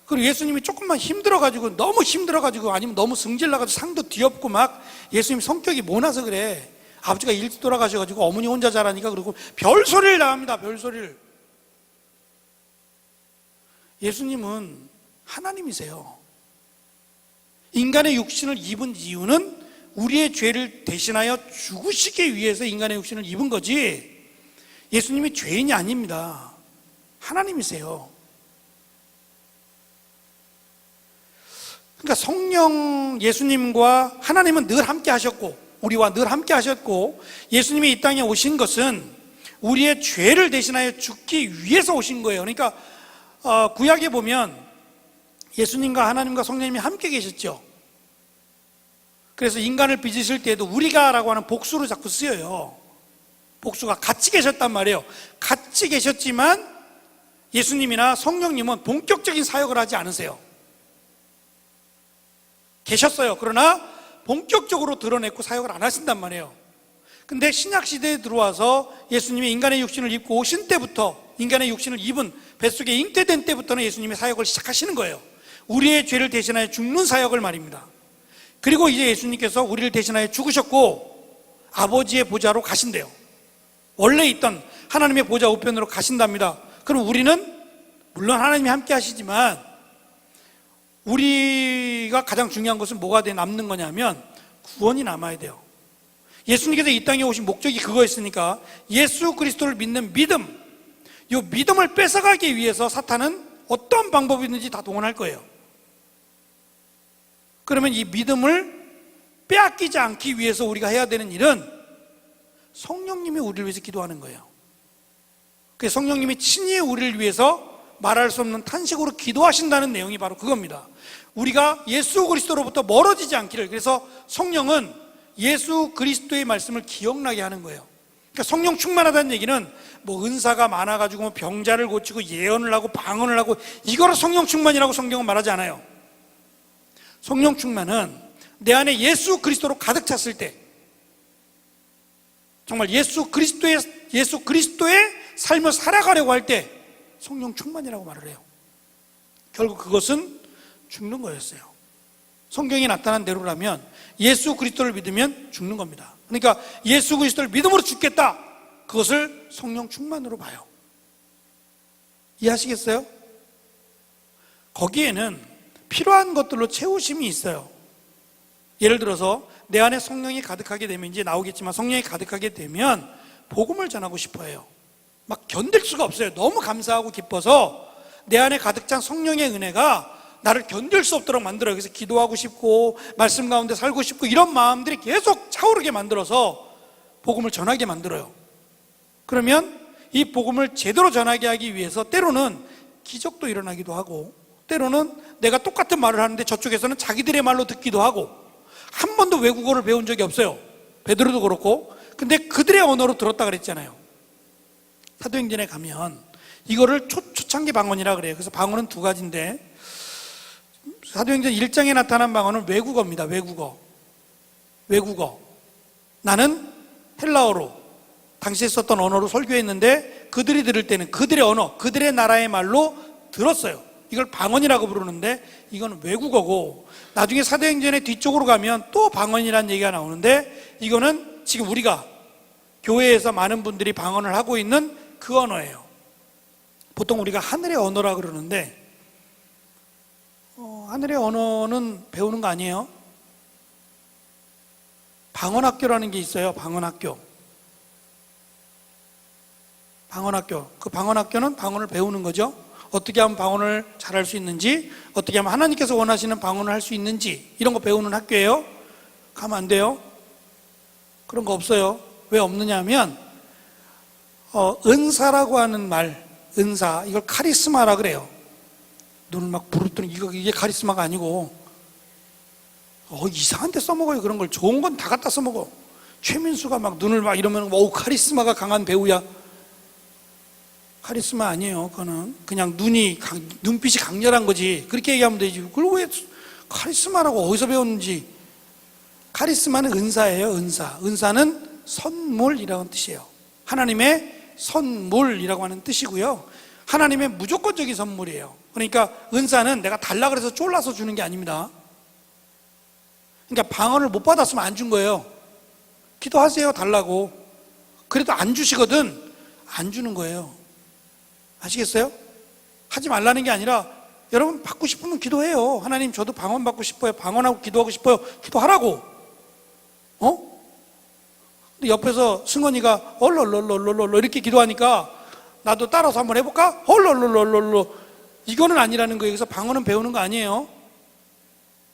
그리고 예수님이 조금만 힘들어가지고, 너무 힘들어가지고, 아니면 너무 승질나가지고 상도 뒤엎고 막, 예수님 성격이 모나서 그래. 아버지가 일찍 돌아가셔가지고 어머니 혼자 자라니까, 그리고 별소리를 나갑니다. 별소리를. 예수님은 하나님이세요. 인간의 육신을 입은 이유는 우리의 죄를 대신하여 죽으시기 위해서 인간의 육신을 입은 거지, 예수님이 죄인이 아닙니다. 하나님이세요. 그러니까 성령 예수님과 하나님은 늘 함께 하셨고, 우리와 늘 함께 하셨고, 예수님이 이 땅에 오신 것은 우리의 죄를 대신하여 죽기 위해서 오신 거예요. 그러니까 구약에 보면 예수님과 하나님과 성령님이 함께 계셨죠. 그래서 인간을 빚으실 때에도 우리가라고 하는 복수로 자꾸 쓰여요. 복수가 같이 계셨단 말이에요. 같이 계셨지만 예수님이나 성령님은 본격적인 사역을 하지 않으세요. 계셨어요. 그러나 본격적으로 드러냈고 사역을 안 하신단 말이에요. 근데 신약시대에 들어와서 예수님이 인간의 육신을 입고 오신 때부터, 인간의 육신을 입은 뱃속에 잉태된 때부터는 예수님이 사역을 시작하시는 거예요. 우리의 죄를 대신하여 죽는 사역을 말입니다. 그리고 이제 예수님께서 우리를 대신하여 죽으셨고 아버지의 보좌로 가신대요. 원래 있던 하나님의 보좌 우편으로 가신답니다. 그럼 우리는 물론 하나님이 함께 하시지만 우리가 가장 중요한 것은 뭐가 남는 거냐면 구원이 남아야 돼요. 예수님께서 이 땅에 오신 목적이 그거였으니까 예수 그리스도를 믿는 믿음, 이 믿음을 뺏어가기 위해서 사탄은 어떤 방법이든지 다 동원할 거예요. 그러면 이 믿음을 빼앗기지 않기 위해서 우리가 해야 되는 일은 성령님이 우리를 위해서 기도하는 거예요. 그래서 성령님이 친히 우리를 위해서 말할 수 없는 탄식으로 기도하신다는 내용이 바로 그겁니다. 우리가 예수 그리스도로부터 멀어지지 않기를, 그래서 성령은 예수 그리스도의 말씀을 기억나게 하는 거예요. 그러니까 성령 충만하다는 얘기는 뭐 은사가 많아가지고 뭐 병자를 고치고 예언을 하고 방언을 하고 이거를 성령 충만이라고 성경은 말하지 않아요. 성령 충만은 내 안에 예수 그리스도로 가득 찼을 때, 정말 예수 그리스도의 삶을 살아가려고 할 때 성령 충만이라고 말을 해요. 결국 그것은 죽는 거였어요. 성경이 나타난 대로라면 예수 그리스도를 믿으면 죽는 겁니다. 그러니까 예수 그리스도를 믿음으로 죽겠다, 그것을 성령 충만으로 봐요. 이해하시겠어요? 거기에는 필요한 것들로 채우심이 있어요. 예를 들어서 내 안에 성령이 가득하게 되면, 이제 나오겠지만 성령이 가득하게 되면 복음을 전하고 싶어 해요. 막 견딜 수가 없어요. 너무 감사하고 기뻐서 내 안에 가득 찬 성령의 은혜가 나를 견딜 수 없도록 만들어요. 그래서 기도하고 싶고 말씀 가운데 살고 싶고 이런 마음들이 계속 차오르게 만들어서 복음을 전하게 만들어요. 그러면 이 복음을 제대로 전하게 하기 위해서 때로는 기적도 일어나기도 하고, 때로는 내가 똑같은 말을 하는데 저쪽에서는 자기들의 말로 듣기도 하고, 한 번도 외국어를 배운 적이 없어요. 베드로도 그렇고. 근데 그들의 언어로 들었다 그랬잖아요. 사도행전에 가면 이거를 초창기 방언이라 그래요. 그래서 방언은 두 가지인데 사도행전 1장에 나타난 방언은 외국어입니다. 외국어. 나는 헬라어로 당시에 썼던 언어로 설교했는데 그들이 들을 때는 그들의 언어, 그들의 나라의 말로 들었어요. 이걸 방언이라고 부르는데 이건 외국어고, 나중에 사도행전의 뒤쪽으로 가면 또 방언이라는 얘기가 나오는데 이거는 지금 우리가 교회에서 많은 분들이 방언을 하고 있는 그 언어예요. 보통 우리가 하늘의 언어라 그러는데 하늘의 언어는 배우는 거 아니에요? 방언학교라는 게 있어요. 방언학교. 그 방언학교는 방언을 배우는 거죠. 어떻게 하면 방언을 잘할 수 있는지, 어떻게 하면 하나님께서 원하시는 방언을 할 수 있는지, 이런 거 배우는 학교예요. 가면 안 돼요. 그런 거 없어요. 왜 없느냐 하면 은사라고 하는 말, 은사, 이걸 카리스마라 그래요. 눈을 막 부르더니 이게 카리스마가 아니고 이상한 데 써먹어요. 그런 걸. 좋은 건 다 갖다 써먹어. 최민수가 막 눈을 막 이러면 카리스마가 강한 배우야. 카리스마 아니에요. 그거는 그냥 눈빛이 강렬한 거지. 그렇게 얘기하면 되지. 그걸 왜 카리스마라고 어디서 배웠는지. 카리스마는 은사예요. 은사는 선물이라는 뜻이에요. 하나님의 선물이라고 하는 뜻이고요. 하나님의 무조건적인 선물이에요. 그러니까 은사는 내가 달라 그래서 쫄라서 주는 게 아닙니다. 그러니까 방언을 못 받았으면 안 준 거예요. 기도하세요, 달라고. 그래도 안 주시거든 안 주는 거예요. 아시겠어요? 하지 말라는 게 아니라 여러분 받고 싶으면 기도해요. 하나님, 저도 방언 받고 싶어요. 방언하고 기도하고 싶어요. 기도하라고. 근데 옆에서 승원이가 얼얼얼얼얼 이렇게 기도하니까 나도 따라서 한번 해볼까? 얼얼얼얼얼. 이거는 아니라는 거예요. 그래서 방언은 배우는 거 아니에요.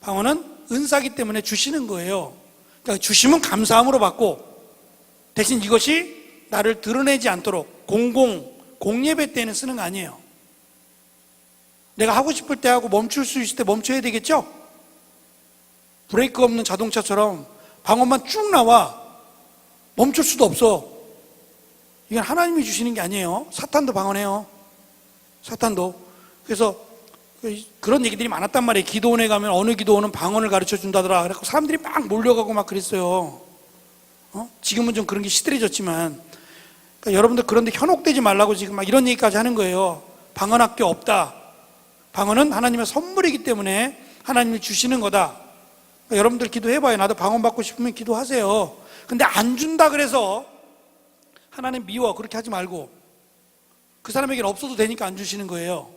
방언은 은사기 때문에 주시는 거예요. 그러니까 주시면 감사함으로 받고, 대신 이것이 나를 드러내지 않도록 공예배 때는 쓰는 거 아니에요. 내가 하고 싶을 때 하고 멈출 수 있을 때 멈춰야 되겠죠? 브레이크 없는 자동차처럼 방언만 쭉 나와. 멈출 수도 없어. 이건 하나님이 주시는 게 아니에요. 사탄도 방언해요. 사탄도. 그래서 그런 얘기들이 많았단 말이에요. 기도원에 가면 어느 기도원은 방언을 가르쳐 준다더라. 그래서 사람들이 막 몰려가고 막 그랬어요. 지금은 좀 그런 게 시들해졌지만, 그러니까 여러분들 그런데 현혹되지 말라고 지금 막 이런 얘기까지 하는 거예요. 방언학교 없다. 방언은 하나님의 선물이기 때문에 하나님이 주시는 거다. 그러니까 여러분들 기도해봐요. 나도 방언 받고 싶으면 기도하세요. 근데 안 준다 그래서 하나님 미워, 그렇게 하지 말고. 그 사람에게는 없어도 되니까 안 주시는 거예요.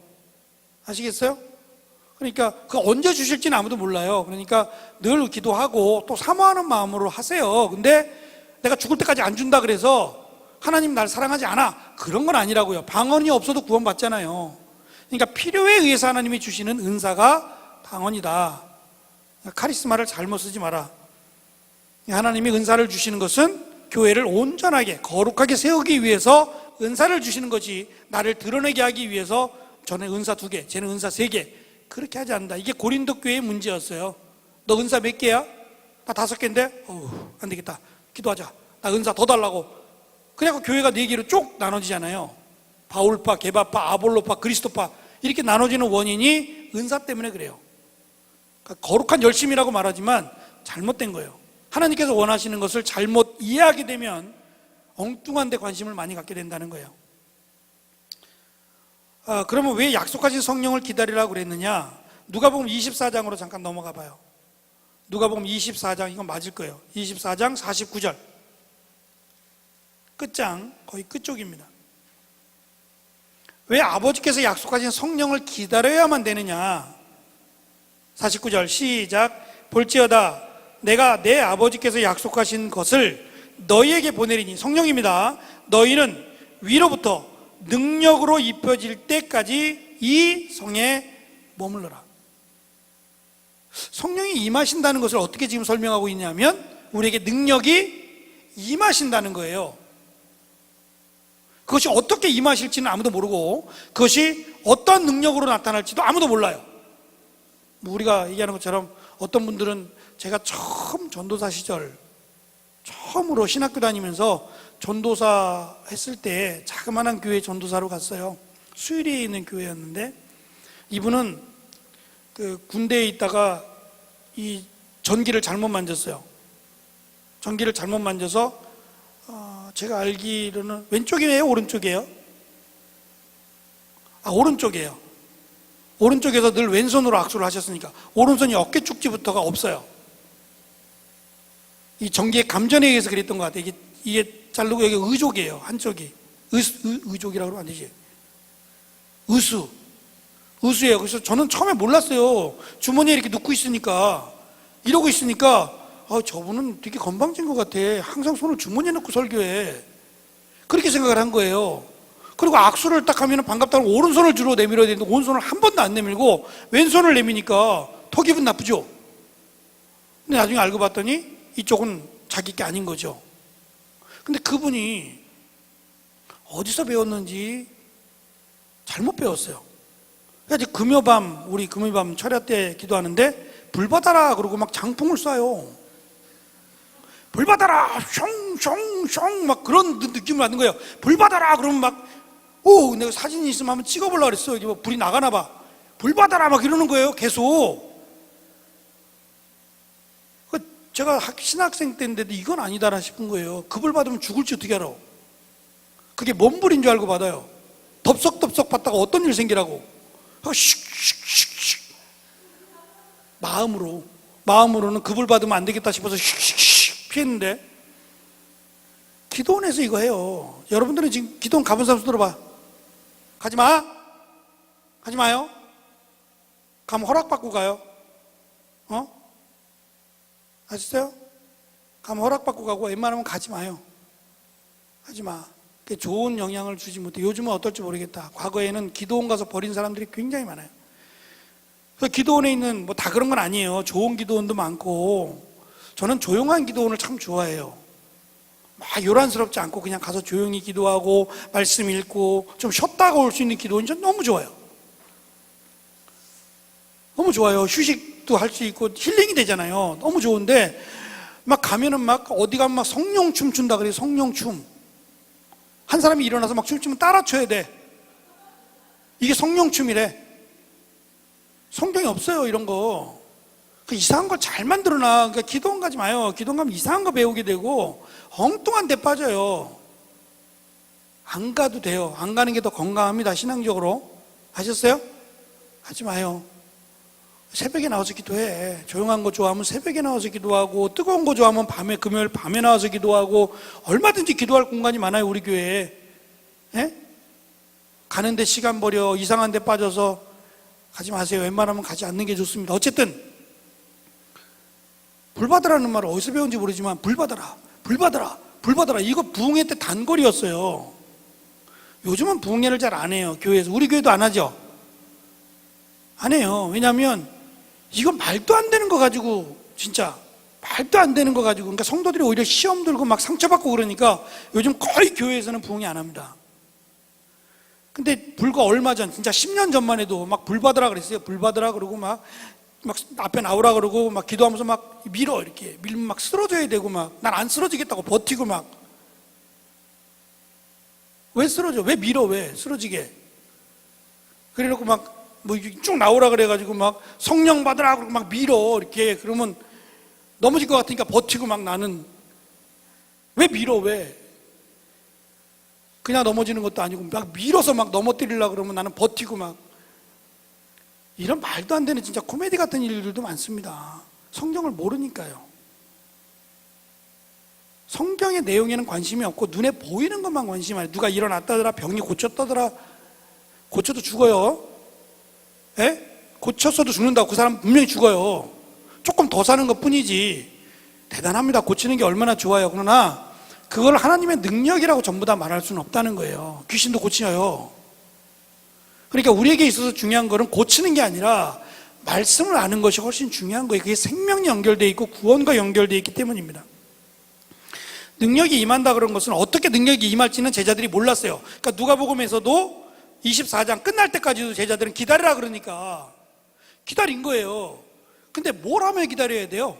아시겠어요? 그러니까 그 언제 주실지는 아무도 몰라요. 그러니까 늘 기도하고 또 사모하는 마음으로 하세요. 근데 내가 죽을 때까지 안 준다 그래서 하나님 날 사랑하지 않아, 그런 건 아니라고요. 방언이 없어도 구원받잖아요. 그러니까 필요에 의해서 하나님이 주시는 은사가 방언이다. 카리스마를 잘못 쓰지 마라. 하나님이 은사를 주시는 것은 교회를 온전하게 거룩하게 세우기 위해서 은사를 주시는 거지, 나를 드러내게 하기 위해서 저는 은사 2개, 쟤는 은사 3개, 그렇게 하지 않는다. 이게 고린도 교회의 문제였어요. 너 은사 몇 개야? 나 5개인데? 안 되겠다. 기도하자. 나 은사 더 달라고. 그래갖고 교회가 4개로 쭉 나눠지잖아요. 바울파, 게바파, 아볼로파, 그리스도파, 이렇게 나눠지는 원인이 은사 때문에 그래요. 그러니까 거룩한 열심이라고 말하지만 잘못된 거예요. 하나님께서 원하시는 것을 잘못 이해하게 되면 엉뚱한 데 관심을 많이 갖게 된다는 거예요. 그러면 왜 약속하신 성령을 기다리라고 그랬느냐? 누가복음 24장으로 잠깐 넘어가 봐요. 누가복음 24장, 이건 맞을 거예요. 24장 49절, 끝장, 거의 끝쪽입니다. 왜 아버지께서 약속하신 성령을 기다려야만 되느냐? 49절 시작. 볼지어다 내가 내 아버지께서 약속하신 것을 너희에게 보내리니, 성령입니다. 너희는 위로부터 능력으로 입혀질 때까지 이 성에 머물러라. 성령이 임하신다는 것을 어떻게 지금 설명하고 있냐면, 우리에게 능력이 임하신다는 거예요. 그것이 어떻게 임하실지는 아무도 모르고, 그것이 어떤 능력으로 나타날지도 아무도 몰라요. 우리가 얘기하는 것처럼 어떤 분들은 제가 처음 전도사 시절 처음으로 신학교 다니면서 전도사 했을 때 자그마한 교회 전도사로 갔어요. 수유리에 있는 교회였는데, 이분은 그 군대에 있다가 이 전기를 잘못 만졌어요. 전기를 잘못 만져서 제가 알기로는 왼쪽이에요, 오른쪽이에요? 오른쪽이에요. 오른쪽에서 늘 왼손으로 악수를 하셨으니까 오른손이 어깨 축지부터가 없어요. 이 전기의 감전에 의해서 그랬던 것 같아요. 이게 자르고 여기 의족이에요. 한쪽이 의족이라고 그러면 안 되지. 의수예요. 그래서 저는 처음에 몰랐어요. 주머니에 이렇게 넣고 있으니까, 이러고 있으니까 저분은 되게 건방진 것 같아. 항상 손을 주머니에 넣고 설교해. 그렇게 생각을 한 거예요. 그리고 악수를 딱 하면 반갑다고 오른손을 주로 내밀어야 되는데 오른손을 한 번도 안 내밀고 왼손을 내미니까 더 기분 나쁘죠. 근데 나중에 알고 봤더니 이쪽은 자기 게 아닌 거죠. 근데 그분이 어디서 배웠는지 잘못 배웠어요. 그래서 우리 금요밤 철야 때 기도하는데 불 받아라 그러고 막 장풍을 쏴요. 불 받아라 숑숑숑 막 그런 느낌을 받는 거예요. 불 받아라 그러면 막 내가 사진이 있으면 한번 찍어보려고 그랬어. 이게 뭐 불이 나가나 봐. 불 받아라 막 이러는 거예요. 계속. 제가 신학생 때인데도 이건 아니다라 싶은 거예요. 그 불 받으면 죽을지 어떻게 알아? 그게 뭔 불인 줄 알고 받아요. 덥석덥석 받다가 어떤 일 생기라고. 슉슉슉슉 마음으로는 그 불 받으면 안 되겠다 싶어서 슉슉슉 피했는데, 기도원에서 이거 해요. 여러분들은 지금 기도원 가본 사람 손 들어봐. 가지마. 가지 마요. 가면 허락받고 가요. 아셨어요? 가면 허락받고 가고 웬만하면 가지 마요. 하지 마. 그게 좋은 영향을 주지 못해. 요즘은 어떨지 모르겠다. 과거에는 기도원 가서 버린 사람들이 굉장히 많아요. 그래서 기도원에 있는 뭐 다 그런 건 아니에요. 좋은 기도원도 많고, 저는 조용한 기도원을 참 좋아해요. 막 요란스럽지 않고 그냥 가서 조용히 기도하고 말씀 읽고 좀 쉬었다가 올 수 있는 기도원이 전 너무 좋아요. 너무 좋아요. 휴식도 할 수 있고 힐링이 되잖아요. 너무 좋은데 막 가면은 막 어디 가면 막 성령 춤춘다 그래요. 성령 춤. 한 사람이 일어나서 막 춤추면 따라 춰야 돼. 이게 성령 춤이래. 성경이 없어요, 이런 거. 그 이상한 걸 잘 만들어놔. 그러니까 기도원 가지 마요. 기도원 가면 이상한 거 배우게 되고 엉뚱한 데 빠져요. 안 가도 돼요. 안 가는 게 더 건강합니다, 신앙적으로. 아셨어요? 하지 마요. 새벽에 나와서 기도해. 조용한 거 좋아하면 새벽에 나와서 기도하고, 뜨거운 거 좋아하면 금요일 밤에 나와서 기도하고, 얼마든지 기도할 공간이 많아요, 우리 교회에. 예? 가는데 시간 버려, 이상한 데 빠져서 가지 마세요. 웬만하면 가지 않는 게 좋습니다. 어쨌든 불 받으라는 말을 어디서 배운지 모르지만 불 받아라, 불 받아라, 불 받아라. 이거 부흥회 때 단거리였어요. 요즘은 부흥회를 잘 안 해요, 교회에서. 우리 교회도 안 하죠? 안 해요. 왜냐하면 이건 말도 안 되는 거 가지고, 진짜 말도 안 되는 거 가지고, 그러니까 성도들이 오히려 시험 들고 막 상처받고 그러니까 요즘 거의 교회에서는 부흥회 안 합니다. 근데 불과 얼마 전, 진짜 10년 전만 해도 막 불 받으라 그랬어요. 불 받으라 그러고 막 앞에 나오라 그러고 막 기도하면서 막 이렇게 밀면 막 쓰러져야 되고 막, 난 안 쓰러지겠다고 버티고 막. 왜 쓰러져? 왜 밀어? 왜 쓰러지게? 그래놓고 막 뭐 쭉 나오라 그래가지고 막 성령 받으라 그러고 막 밀어 이렇게. 그러면 넘어질 것 같으니까 버티고 막. 나는 왜 밀어? 왜? 그냥 넘어지는 것도 아니고 막 밀어서 막 넘어뜨리려고 그러면 나는 버티고 막. 이런 말도 안 되는 진짜 코미디 같은 일들도 많습니다. 성경을 모르니까요. 성경의 내용에는 관심이 없고 눈에 보이는 것만 관심이 많아요. 누가 일어났다더라, 병이 고쳤다더라. 고쳐도 죽어요. 예? 고쳤어도 죽는다고. 그 사람 분명히 죽어요. 조금 더 사는 것 뿐이지. 대단합니다. 고치는 게 얼마나 좋아요. 그러나 그걸 하나님의 능력이라고 전부 다 말할 수는 없다는 거예요. 귀신도 고쳐요. 그러니까 우리에게 있어서 중요한 것은 고치는 게 아니라 말씀을 아는 것이 훨씬 중요한 거예요. 그게 생명이 연결되어 있고 구원과 연결되어 있기 때문입니다. 능력이 임한다 그런 것은 어떻게 능력이 임할지는 제자들이 몰랐어요. 그러니까 누가복음에서도 24장 끝날 때까지도 제자들은 기다리라 그러니까 기다린 거예요. 근데 뭘 하며 기다려야 돼요?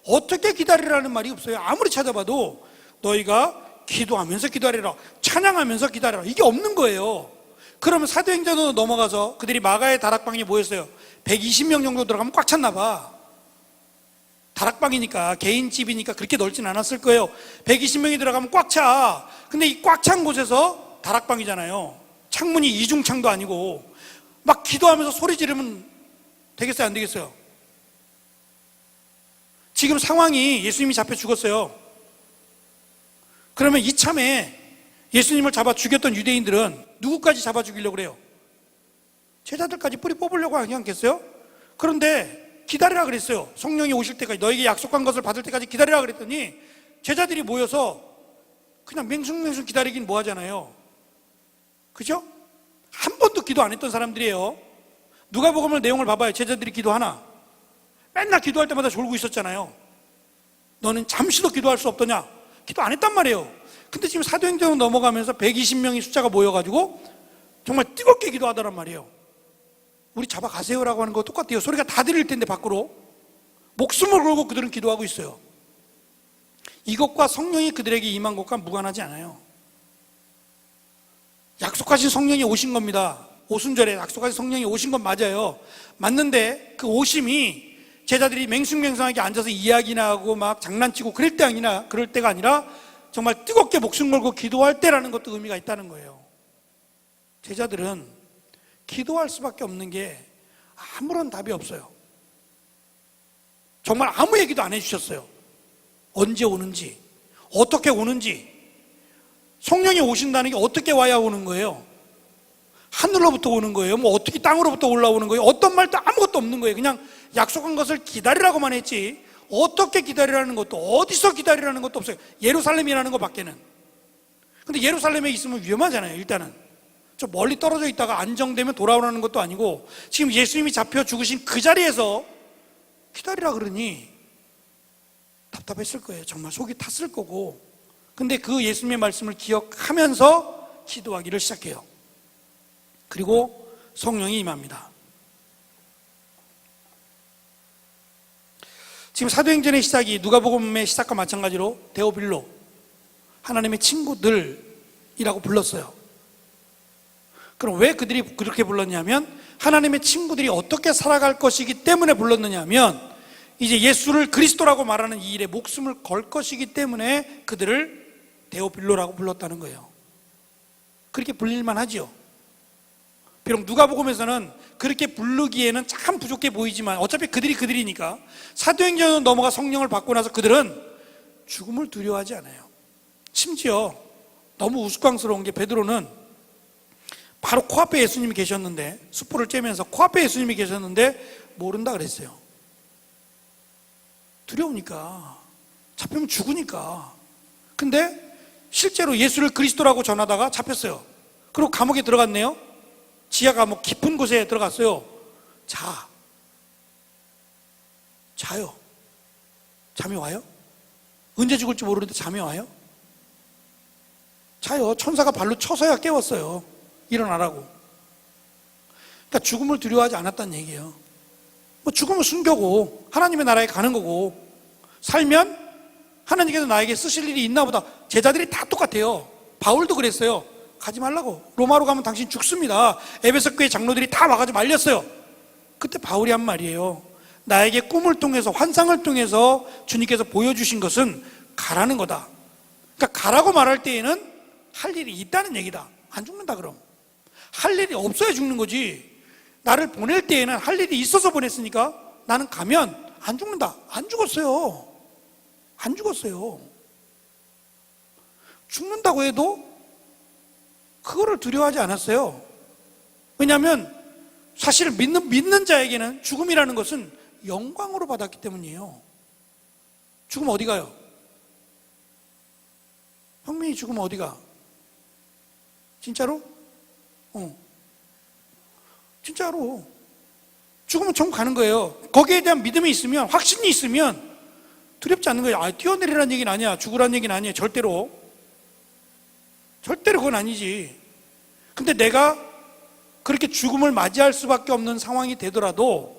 어떻게 기다리라는 말이 없어요. 아무리 찾아봐도 너희가 기도하면서 기다리라, 찬양하면서 기다리라, 이게 없는 거예요. 그러면 사도행전으로 넘어가서 그들이 마가의 다락방에 모였어요. 120명 정도 들어가면 꽉 찼나 봐. 다락방이니까, 개인집이니까 그렇게 넓진 않았을 거예요. 120명이 들어가면 꽉 차. 근데 이 꽉 찬 곳에서 다락방이잖아요. 창문이 이중창도 아니고 막 기도하면서 소리 지르면 되겠어요, 안 되겠어요? 지금 상황이 예수님이 잡혀 죽었어요. 그러면 이참에 예수님을 잡아 죽였던 유대인들은 누구까지 잡아 죽이려고 그래요? 제자들까지 뿌리 뽑으려고 하지 않겠어요? 그런데 기다리라 그랬어요. 성령이 오실 때까지, 너에게 약속한 것을 받을 때까지 기다리라 그랬더니 제자들이 모여서 그냥 맹숭맹숭 기다리긴 뭐 하잖아요. 그죠? 한 번도 기도 안 했던 사람들이에요. 누가복음을 내용을 봐봐요. 제자들이 기도하나? 맨날 기도할 때마다 졸고 있었잖아요. 너는 잠시도 기도할 수 없더냐? 기도 안 했단 말이에요. 근데 지금 사도행전으로 넘어가면서 120명의 숫자가 모여가지고 정말 뜨겁게 기도하더란 말이에요. 우리 잡아가세요라고 하는 거 똑같아요. 소리가 다 들릴 텐데 밖으로 목숨을 걸고 그들은 기도하고 있어요. 이것과 성령이 그들에게 임한 것과 무관하지 않아요. 약속하신 성령이 오신 겁니다. 오순절에 약속하신 성령이 오신 건 맞아요. 맞는데 그 오심이 제자들이 맹숭맹숭하게 앉아서 이야기나 하고 막 장난치고 그럴 때가 아니라 정말 뜨겁게 목숨 걸고 기도할 때라는 것도 의미가 있다는 거예요. 제자들은 기도할 수밖에 없는 게 아무런 답이 없어요. 정말 아무 얘기도 안 해주셨어요. 언제 오는지, 어떻게 오는지, 성령이 오신다는 게 어떻게 와야 오는 거예요? 하늘로부터 오는 거예요? 뭐 어떻게 땅으로부터 올라오는 거예요? 어떤 말도 아무것도 없는 거예요. 그냥 약속한 것을 기다리라고만 했지 어떻게 기다리라는 것도, 어디서 기다리라는 것도 없어요. 예루살렘이라는 것 밖에는. 근데 예루살렘에 있으면 위험하잖아요. 일단은 좀 멀리 떨어져 있다가 안정되면 돌아오라는 것도 아니고, 지금 예수님이 잡혀 죽으신 그 자리에서 기다리라 그러니 답답했을 거예요. 정말 속이 탔을 거고. 근데 그 예수님의 말씀을 기억하면서 기도하기를 시작해요. 그리고 성령이 임합니다. 지금 사도행전의 시작이 누가복음의 시작과 마찬가지로 데오빌로, 하나님의 친구들이라고 불렀어요. 그럼 왜 그들이 그렇게 불렀냐면, 하나님의 친구들이 어떻게 살아갈 것이기 때문에 불렀느냐면, 이제 예수를 그리스도라고 말하는 이 일에 목숨을 걸 것이기 때문에 그들을 데오빌로라고 불렀다는 거예요. 그렇게 불릴만 하지요. 비록 누가복음에서는 그렇게 부르기에는 참 부족해 보이지만 어차피 그들이니까, 사도행전으로 넘어가 성령을 받고 나서 그들은 죽음을 두려워하지 않아요. 심지어 너무 우스꽝스러운 게, 베드로는 바로 코앞에 예수님이 계셨는데, 숯불을 쬐면서 코앞에 예수님이 계셨는데 모른다 그랬어요. 두려우니까, 잡히면 죽으니까. 근데 실제로 예수를 그리스도라고 전하다가 잡혔어요. 그리고 감옥에 들어갔네요. 지하 감옥 깊은 곳에 들어갔어요. 자요. 잠이 와요? 언제 죽을지 모르는데 잠이 와요? 자요. 천사가 발로 쳐서야 깨웠어요. 일어나라고. 그러니까 죽음을 두려워하지 않았다는 얘기예요. 뭐 죽으면 순교고 하나님의 나라에 가는 거고, 살면 하나님께서 나에게 쓰실 일이 있나 보다. 제자들이 다 똑같아요. 바울도 그랬어요. 가지 말라고. 로마로 가면 당신 죽습니다. 에베소 교회 장로들이 다 와가지고 말렸어요. 그때 바울이 한 말이에요. 나에게 꿈을 통해서, 환상을 통해서 주님께서 보여주신 것은 가라는 거다. 그러니까 가라고 말할 때에는 할 일이 있다는 얘기다. 안 죽는다 그럼. 할 일이 없어야 죽는 거지. 나를 보낼 때에는 할 일이 있어서 보냈으니까 나는 가면 안 죽는다. 안 죽었어요. 안 죽었어요. 죽는다고 해도 그거를 두려워하지 않았어요. 왜냐하면 사실 믿는 자에게는 죽음이라는 것은 영광으로 받았기 때문이에요. 죽으면 어디 가요? 형민이 죽으면 어디 가? 진짜로? 진짜로. 죽으면 천국 가는 거예요. 거기에 대한 믿음이 있으면, 확신이 있으면 두렵지 않는 거예요. 뛰어내리라는 얘기는 아니야. 죽으라는 얘기는 아니에요. 절대로 그건 아니지. 근데 내가 그렇게 죽음을 맞이할 수밖에 없는 상황이 되더라도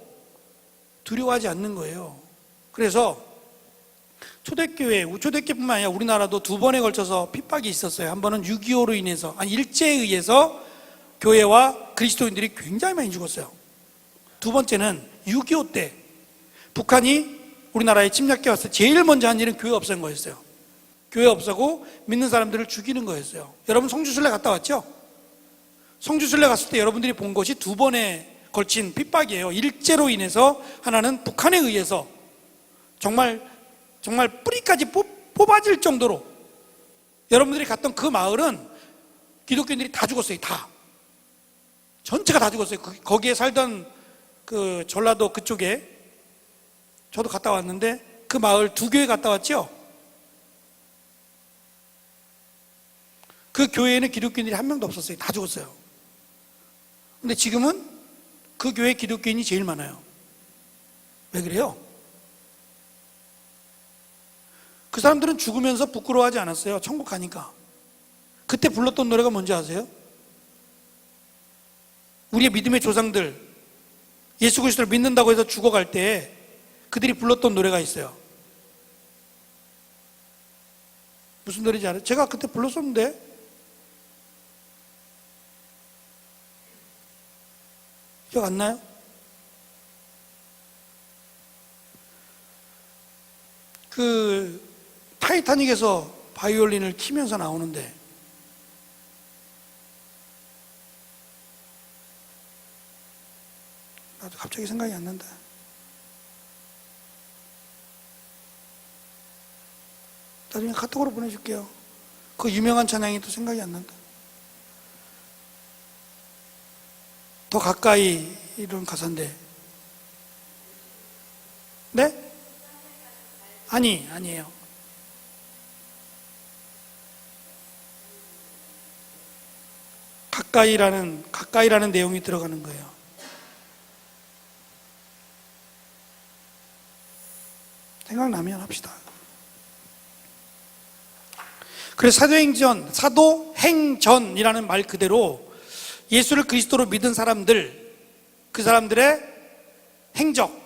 두려워하지 않는 거예요. 그래서 초대교회, 초대교회뿐만 아니라 우리나라도 두 번에 걸쳐서 핍박이 있었어요. 한 번은 6.25로 인해서, 일제에 의해서 교회와 그리스도인들이 굉장히 많이 죽었어요. 두 번째는 6.25 때 북한이 우리나라에 침략해 왔을 때 제일 먼저 한 일은 교회 없앤 거였어요. 교회 없애고 믿는 사람들을 죽이는 거였어요. 여러분 성주순례 갔다 왔죠? 성주순례 갔을 때 여러분들이 본 것이 두 번에 걸친 핍박이에요. 일제로 인해서, 하나는 북한에 의해서 정말 뿌리까지 뽑아질 정도로. 여러분들이 갔던 그 마을은 기독교인들이 다 죽었어요. 다. 전체가 다 죽었어요. 거기에 살던 그 전라도 그쪽에, 저도 갔다 왔는데 그 마을 두 교회 갔다 왔죠? 그 교회에는 기독교인들이 한 명도 없었어요. 다 죽었어요. 근데 지금은 그 교회 기독교인이 제일 많아요. 왜 그래요? 그 사람들은 죽으면서 부끄러워하지 않았어요. 천국 가니까. 그때 불렀던 노래가 뭔지 아세요? 우리의 믿음의 조상들, 예수 그리스도를 믿는다고 해서 죽어갈 때 그들이 불렀던 노래가 있어요. 무슨 노래인지 알아요? 제가 그때 불렀었는데, 기억 안 나요? 그 타이타닉에서 바이올린을 키면서 나오는데, 나도 갑자기 생각이 안 난다. 나중에 카톡으로 보내줄게요. 그 유명한 찬양이 또 생각이 안 난다. 더 가까이, 이런 가사인데. 네? 아니에요. 가까이라는 내용이 들어가는 거예요. 생각나면 합시다. 그래서 사도행전이라는 말 그대로 예수를 그리스도로 믿은 사람들, 그 사람들의 행적,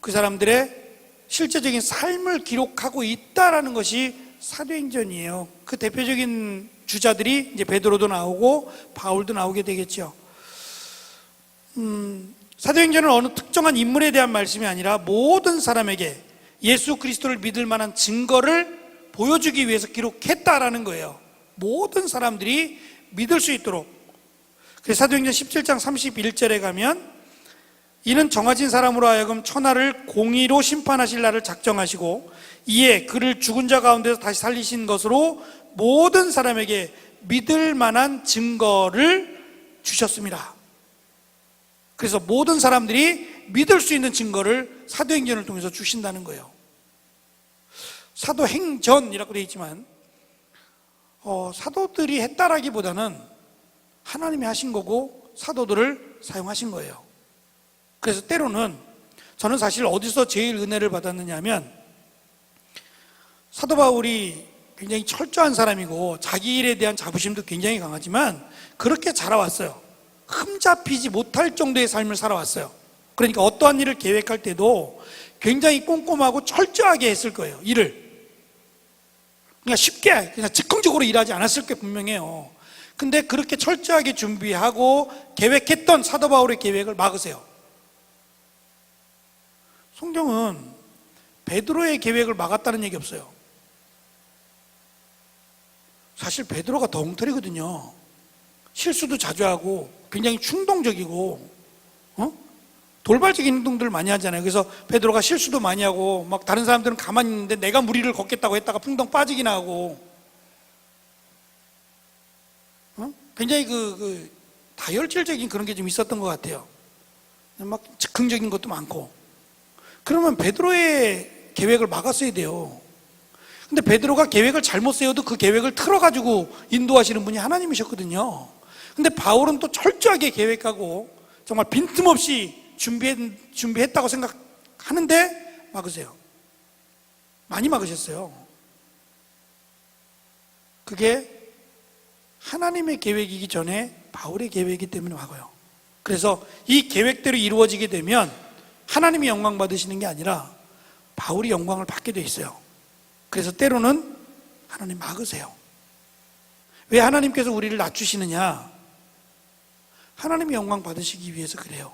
그 사람들의 실제적인 삶을 기록하고 있다라는 것이 사도행전이에요. 그 대표적인 주자들이 이제 베드로도 나오고 바울도 나오게 되겠죠. 사도행전은 어느 특정한 인물에 대한 말씀이 아니라 모든 사람에게 예수 그리스도를 믿을 만한 증거를 보여주기 위해서 기록했다라는 거예요. 모든 사람들이 믿을 수 있도록. 그래서 사도행전 17장 31절에 가면, 이는 정하신 사람으로 하여금 천하를 공의로 심판하실 날을 작정하시고 이에 그를 죽은 자 가운데서 다시 살리신 것으로 모든 사람에게 믿을 만한 증거를 주셨습니다. 그래서 모든 사람들이 믿을 수 있는 증거를 사도행전을 통해서 주신다는 거예요. 사도행전이라고 되어 있지만 사도들이 했다라기보다는 하나님이 하신 거고 사도들을 사용하신 거예요. 그래서 때로는 저는 사실 어디서 제일 은혜를 받았느냐 하면, 사도 바울이 굉장히 철저한 사람이고 자기 일에 대한 자부심도 굉장히 강하지만 그렇게 자라왔어요. 흠잡히지 못할 정도의 삶을 살아왔어요. 그러니까 어떠한 일을 계획할 때도 굉장히 꼼꼼하고 철저하게 했을 거예요. 일을 그냥 쉽게 그냥 즉흥적으로 일하지 않았을 게 분명해요. 근데 그렇게 철저하게 준비하고 계획했던 사도 바울의 계획을 막으세요. 성경은 베드로의 계획을 막았다는 얘기 없어요. 사실 베드로가 더 엉터리거든요. 실수도 자주 하고 굉장히 충동적이고 돌발적인 행동들을 많이 하잖아요. 그래서 베드로가 실수도 많이 하고 막 다른 사람들은 가만히 있는데 내가 무리를 걷겠다고 했다가 풍덩 빠지기나 하고 굉장히 다혈질적인 그런 게 좀 있었던 것 같아요. 막 즉흥적인 것도 많고. 그러면 베드로의 계획을 막았어야 돼요. 근데 베드로가 계획을 잘못 세워도 그 계획을 틀어가지고 인도하시는 분이 하나님이셨거든요. 근데 바울은 또 철저하게 계획하고 정말 빈틈없이 준비했다고 생각하는데 막으세요. 많이 막으셨어요. 그게 하나님의 계획이기 전에 바울의 계획이기 때문에 막아요. 그래서 이 계획대로 이루어지게 되면 하나님이 영광 받으시는 게 아니라 바울이 영광을 받게 돼 있어요. 그래서 때로는 하나님 막으세요. 왜 하나님께서 우리를 낮추시느냐? 하나님의 영광 받으시기 위해서 그래요.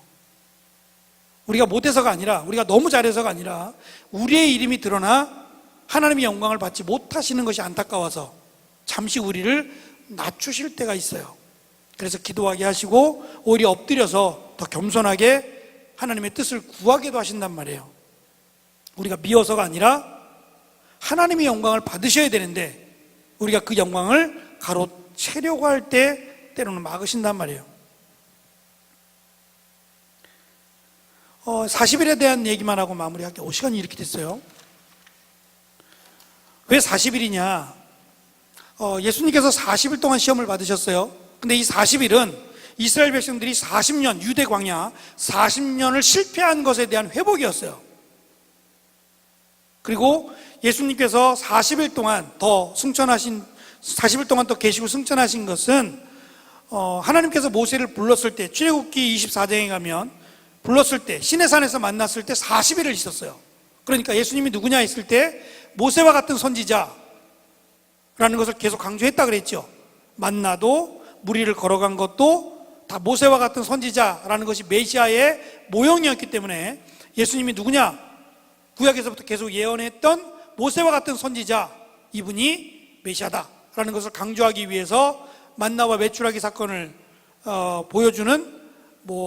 우리가 못해서가 아니라, 우리가 너무 잘해서가 아니라 우리의 이름이 드러나 하나님의 영광을 받지 못하시는 것이 안타까워서 잠시 우리를 낮추실 때가 있어요. 그래서 기도하게 하시고 오히려 엎드려서 더 겸손하게 하나님의 뜻을 구하기도 하신단 말이에요. 우리가 미워서가 아니라 하나님의 영광을 받으셔야 되는데 우리가 그 영광을 가로채려고 할 때 때로는 막으신단 말이에요. 40일에 대한 얘기만 하고 마무리할게요. 시간이 이렇게 됐어요. 왜 40일이냐? 예수님께서 40일 동안 시험을 받으셨어요. 근데 이 40일은 이스라엘 백성들이 40년, 유대 광야 40년을 실패한 것에 대한 회복이었어요. 그리고 예수님께서 40일 동안 더 계시고 승천하신 것은 하나님께서 모세를 불렀을 때, 출애굽기 24장에 가면 불렀을 때, 시내산에서 만났을 때 40일을 있었어요. 그러니까 예수님이 누구냐 했을 때 모세와 같은 선지자라는 것을 계속 강조했다 그랬죠. 만나도 무리를 걸어간 것도 다 모세와 같은 선지자라는 것이 메시아의 모형이었기 때문에 예수님이 누구냐? 구약에서부터 계속 예언했던 모세와 같은 선지자, 이분이 메시아다라는 것을 강조하기 위해서 만나와 메추라기 사건을 보여주는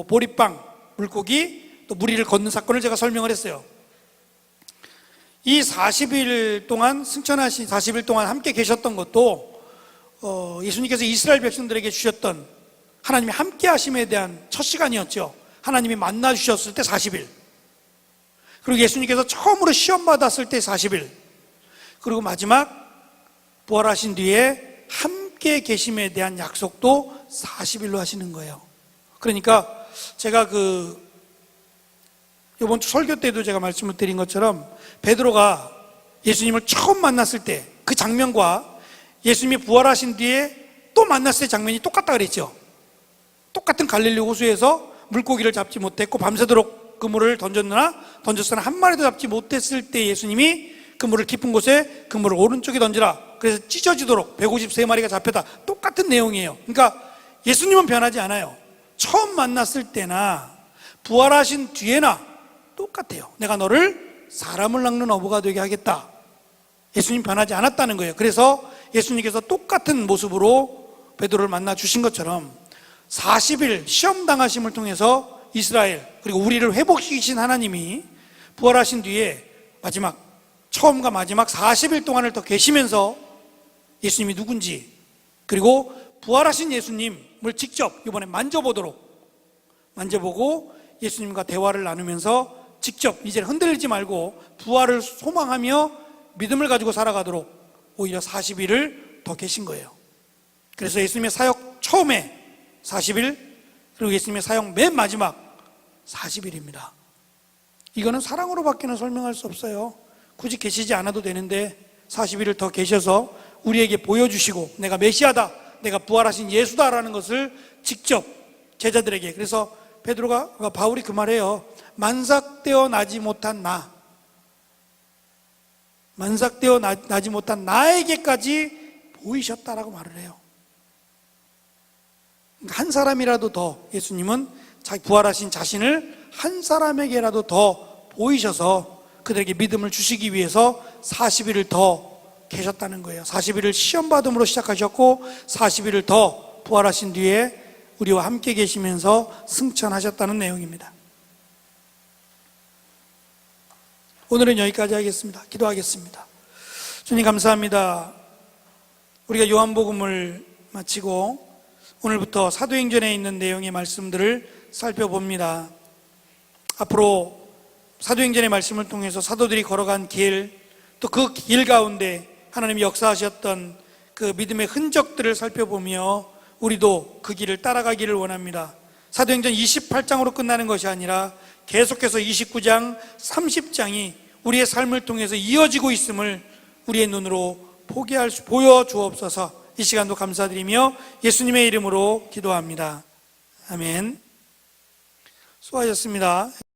보리빵, 물고기, 또 무리를 걷는 사건을 제가 설명을 했어요. 이 40일 동안 승천하신 40일 동안 함께 계셨던 것도 예수님께서 이스라엘 백성들에게 주셨던 하나님의 함께 하심에 대한 첫 시간이었죠. 하나님이 만나 주셨을 때 40일, 그리고 예수님께서 처음으로 시험 받았을 때 40일, 그리고 마지막 부활하신 뒤에 함께 계심에 대한 약속도 40일로 하시는 거예요. 그러니까 제가 이번 주 설교 때도 제가 말씀을 드린 것처럼 베드로가 예수님을 처음 만났을 때 그 장면과 예수님이 부활하신 뒤에 또 만났을 때 장면이 똑같다 그랬죠. 똑같은 갈릴리 호수에서 물고기를 잡지 못했고 밤새도록 그물을 던졌으나 한 마리도 잡지 못했을 때 예수님이 그물을 깊은 곳에 그물을 오른쪽에 던지라, 그래서 찢어지도록 153마리가 잡혔다. 똑같은 내용이에요. 그러니까 예수님은 변하지 않아요. 처음 만났을 때나 부활하신 뒤에나 똑같아요. 내가 너를 사람을 낚는 어부가 되게 하겠다. 예수님 변하지 않았다는 거예요. 그래서 예수님께서 똑같은 모습으로 베드로를 만나 주신 것처럼 40일 시험 당하심을 통해서 이스라엘, 그리고 우리를 회복시키신 하나님이 부활하신 뒤에 처음과 마지막 40일 동안을 더 계시면서 예수님이 누군지, 그리고 부활하신 예수님을 직접 이번에 만져보고 예수님과 대화를 나누면서 직접 이제 흔들리지 말고 부활을 소망하며 믿음을 가지고 살아가도록 오히려 40일을 더 계신 거예요. 그래서 예수님의 사역 처음에 40일, 그리고 예수님의 사역 맨 마지막 40일입니다. 이거는 사랑으로밖에는 설명할 수 없어요. 굳이 계시지 않아도 되는데 40일을 더 계셔서 우리에게 보여주시고 내가 메시아다, 내가 부활하신 예수다라는 것을 직접 제자들에게, 그래서 바울이 그 말해요. 만삭되어 나지 못한 나에게까지 보이셨다라고 말을 해요. 한 사람이라도 더, 예수님은 부활하신 자신을 한 사람에게라도 더 보이셔서 그들에게 믿음을 주시기 위해서 40일을 더 계셨다는 거예요. 40일을 시험받음으로 시작하셨고 40일을 더 부활하신 뒤에 우리와 함께 계시면서 승천하셨다는 내용입니다. 오늘은 여기까지 하겠습니다. 기도하겠습니다. 주님 감사합니다. 우리가 요한복음을 마치고 오늘부터 사도행전에 있는 내용의 말씀들을 살펴봅니다. 앞으로 사도행전의 말씀을 통해서 사도들이 걸어간 길, 또 그 길 가운데 하나님이 역사하셨던 그 믿음의 흔적들을 살펴보며 우리도 그 길을 따라가기를 원합니다. 사도행전 28장으로 끝나는 것이 아니라 계속해서 29장, 30장이 우리의 삶을 통해서 이어지고 있음을 우리의 눈으로 보여주옵소서. 이 시간도 감사드리며 예수님의 이름으로 기도합니다. 아멘. 수고하셨습니다.